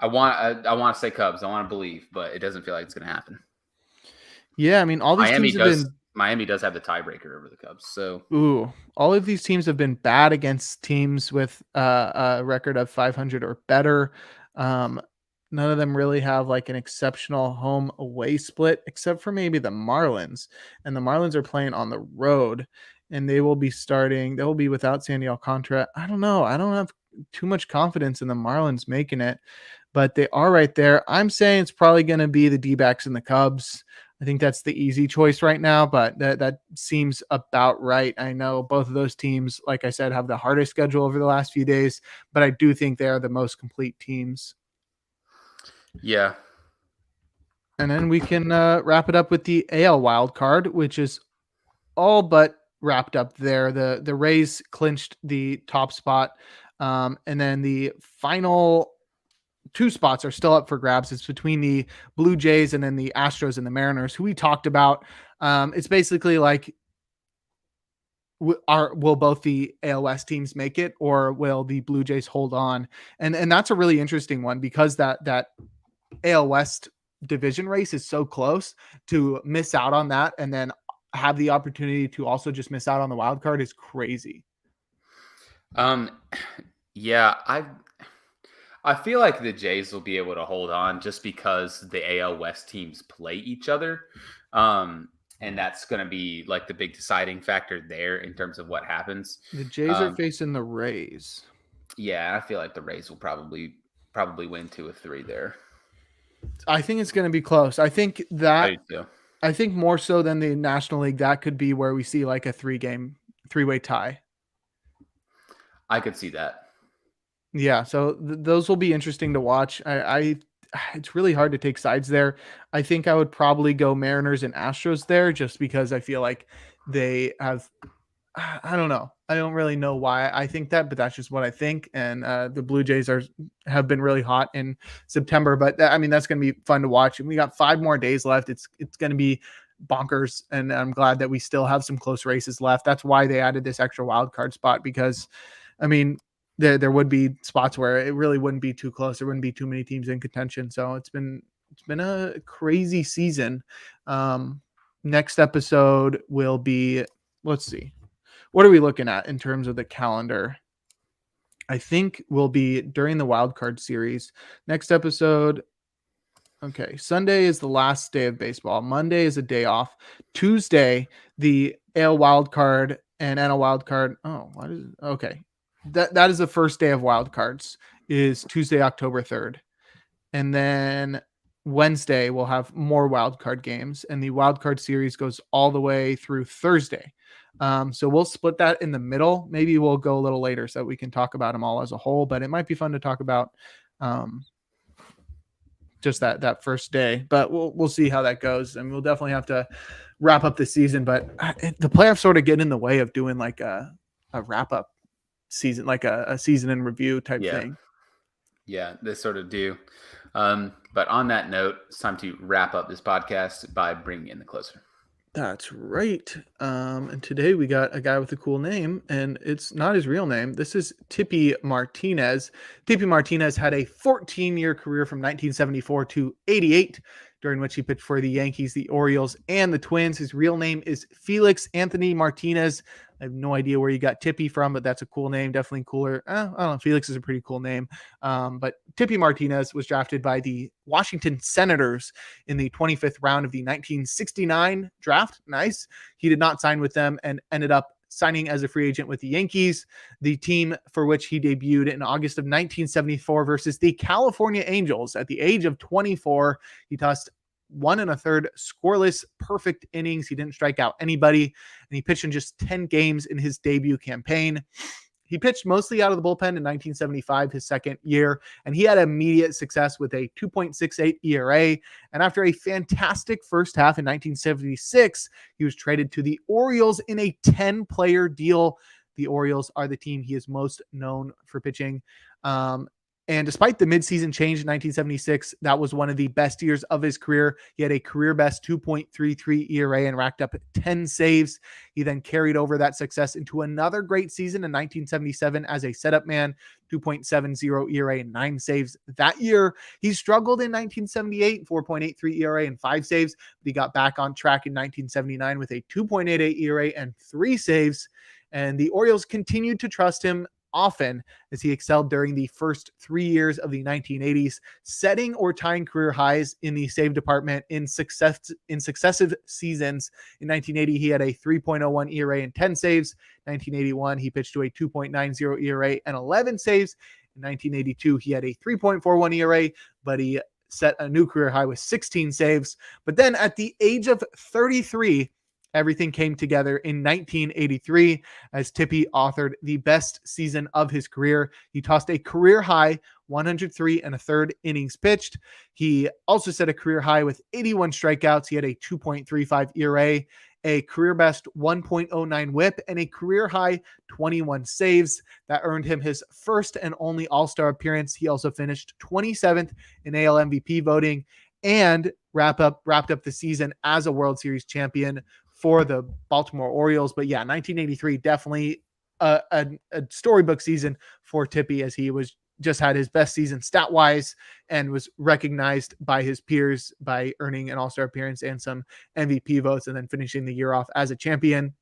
I want to say Cubs. I want to believe, but it doesn't feel like it's going to happen. Yeah, I mean, all these Miami does have the tiebreaker over the Cubs. So, all of these teams have been bad against teams with a record of 500 or better. None of them really have like an exceptional home away split, except for maybe the Marlins. And the Marlins are playing on the road, and they will be without Sandy Alcantara. I don't know. I don't have too much confidence in the Marlins making it, but they are right there. I'm saying it's probably going to be the D-backs and the Cubs. I think that's the easy choice right now, but that seems about right. I know both of those teams, like I said, have the hardest schedule over the last few days, but I do think they are the most complete teams. Yeah. And then we can wrap it up with the AL wild card, which is all but wrapped up there. The Rays clinched the top spot. And then the final two spots are still up for grabs. It's between the Blue Jays and then the Astros and the Mariners, who we talked about. It's basically like, will both the AL West teams make it, or will the Blue Jays hold on? And that's a really interesting one, because that AL West division race is so close. To miss out on that and then have the opportunity to also just miss out on the wild card is crazy. Yeah, I feel like the Jays will be able to hold on just because the AL West teams play each other. And that's going to be like the big deciding factor there in terms of what happens. The Jays are facing the Rays. Yeah, I feel like the Rays will probably win 2 of 3 there. I think it's going to be close. I think more so than the National League, that could be where we see like a 3-way tie. I could see that. Yeah, so those will be interesting to watch. It's really hard to take sides there. I think I would probably go Mariners and Astros there, just because I feel like they have, I don't know. I don't really know why I think that, but that's just what I think. And the Blue Jays have been really hot in September, but that's going to be fun to watch. And we got 5 more days left. It's going to be bonkers, and I'm glad that we still have some close races left. That's why they added this extra wild card spot, because there would be spots where it really wouldn't be too close. There wouldn't be too many teams in contention. So it's been a crazy season. Next episode will be, let's see, what are we looking at in terms of the calendar? I think will be during the wild card series. Next episode. Okay. Sunday is the last day of baseball. Monday is a day off. Tuesday, the AL wild card and NL wild card. Oh, what is it? Okay. That is the first day of wild cards, is Tuesday, October 3rd. And then Wednesday we'll have more wild card games, and the wild card series goes all the way through Thursday. So we'll split that in the middle. Maybe we'll go a little later so we can talk about them all as a whole, but it might be fun to talk about just that first day, but we'll see how that goes. And we'll definitely have to wrap up the season, but the playoffs sort of get in the way of doing like a wrap up season, like a season in review type thing. Yeah, they sort of do. But on that note, it's time to wrap up this podcast by bringing in the closer. That's right. And today we got a guy with a cool name, and it's not his real name. This is Tippy Martinez. Tippy Martinez had a 14-year career from 1974 to 88, during which he pitched for the Yankees, the Orioles, and the Twins. His real name is Felix Anthony Martinez. I have no idea where you got Tippy from, but that's a cool name. Definitely cooler. I don't know. Felix is a pretty cool name. But Tippy Martinez was drafted by the Washington Senators in the 25th round of the 1969 draft. Nice. He did not sign with them and ended up signing as a free agent with the Yankees, the team for which he debuted in August of 1974 versus the California Angels. At the age of 24, he tossed 1 1/3 scoreless perfect innings. He didn't strike out anybody, and he pitched in just 10 games in his debut campaign. He pitched mostly out of the bullpen in 1975, his second year, and he had immediate success with a 2.68 ERA. And after a fantastic first half in 1976, he was traded to the Orioles in a 10-player deal. The Orioles are the team he is most known for pitching. And despite the midseason change in 1976, that was one of the best years of his career. He had a career best 2.33 ERA and racked up 10 saves. He then carried over that success into another great season in 1977 as a setup man, 2.70 ERA and 9 saves that year. He struggled in 1978, 4.83 ERA and 5 saves, but he got back on track in 1979 with a 2.88 ERA and 3 saves. And the Orioles continued to trust him often as he excelled during the first 3 years of the 1980s, setting or tying career highs in the save department in successive seasons. In 1980, he had a 3.01 ERA and 10 saves. 1981, he pitched to a 2.90 ERA and 11 saves. In 1982, he had a 3.41 ERA, but he set a new career high with 16 saves. But then at the age of 33, everything came together in 1983 as Tippy authored the best season of his career. He tossed a career high 103 and a third innings pitched. He also set a career high with 81 strikeouts. He had a 2.35 ERA, a career best 1.09 whip, and a career high 21 saves. That earned him his first and only All-Star appearance. He also finished 27th in AL MVP voting and wrapped up the season as a World Series champion for the Baltimore Orioles. But yeah, 1983, definitely a storybook season for Tippy, as he was just had his best season stat wise and was recognized by his peers by earning an All-Star appearance and some MVP votes, and then finishing the year off as a champion.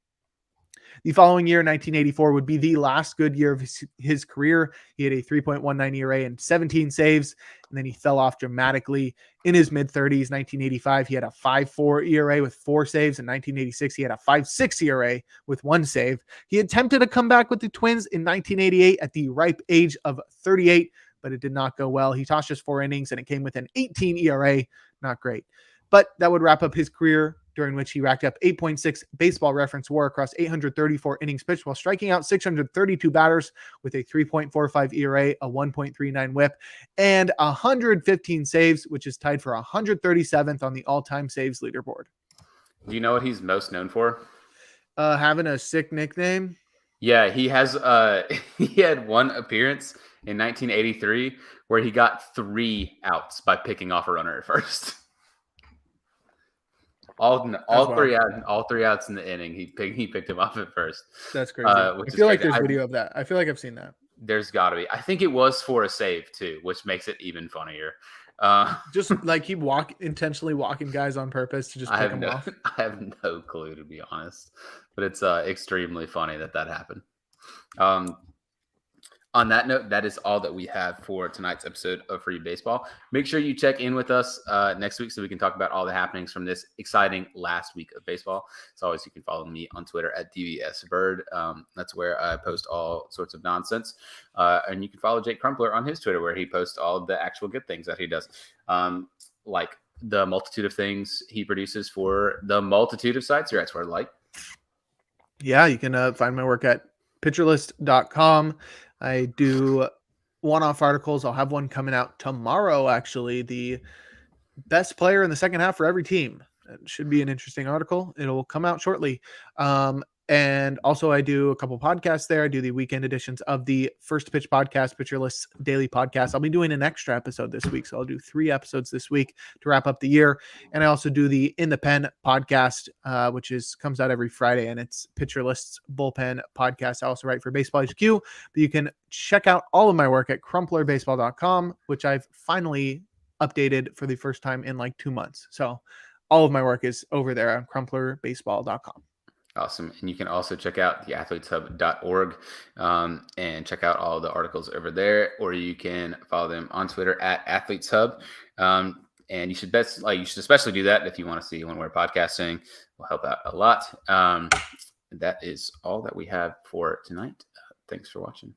The following year, 1984, would be the last good year of his career. He had a 3.19 ERA and 17 saves, and then he fell off dramatically in his mid-30s. 1985, he had a 5.4 ERA with 4 saves. In 1986, he had a 5.6 ERA with 1 save. He attempted a comeback with the Twins in 1988 at the ripe age of 38, but it did not go well. He tossed just 4 innings, and it came with an 18 ERA. Not great. But that would wrap up his career, during which he racked up 8.6 Baseball Reference WAR across 834 innings pitched while striking out 632 batters with a 3.45 ERA, a 1.39 whip, and 115 saves, which is tied for 137th on the all-time saves leaderboard. Do you know what he's most known for? Having a sick nickname. Yeah, he has. He had one appearance in 1983 where he got 3 outs by picking off a runner at first. All 3 outs in the inning. He picked him up at first. That's crazy. I feel like there's video of that. I feel like I've seen that. There's got to be. I think it was for a save too, which makes it even funnier. Just like he intentionally walking guys on purpose to just pick them off. I have no clue, to be honest, but it's extremely funny that happened. On that note, that is all that we have for tonight's episode of Free Baseball. Make sure you check in with us next week so we can talk about all the happenings from this exciting last week of baseball. As always, you can follow me on Twitter at DVSBird. That's where I post all sorts of nonsense. And you can follow Jake Crumpler on his Twitter, where he posts all the actual good things that he does. Like the multitude of things he produces for the multitude of sites you're at. Where like. Yeah, you can find my work at pitcherlist.com. I do one-off articles. I'll have one coming out tomorrow, actually. The best player in the second half for every team. It should be an interesting article. It'll come out shortly. And also I do a couple podcasts there. I do the weekend editions of the First Pitch podcast, Pitcher List's daily podcast. I'll be doing an extra episode this week. So I'll do 3 episodes this week to wrap up the year. And I also do the In the Pen podcast, which comes out every Friday, and it's Pitcher List's bullpen podcast. I also write for Baseball HQ, but you can check out all of my work at crumplerbaseball.com, which I've finally updated for the first time in like 2 months. So all of my work is over there on crumplerbaseball.com. Awesome. And you can also check out theathleteshub.org and check out all the articles over there, or you can follow them on Twitter at athleteshub. And you should especially do that if you want to see when we're podcasting. Will help out a lot. That is all that we have for tonight. Thanks for watching.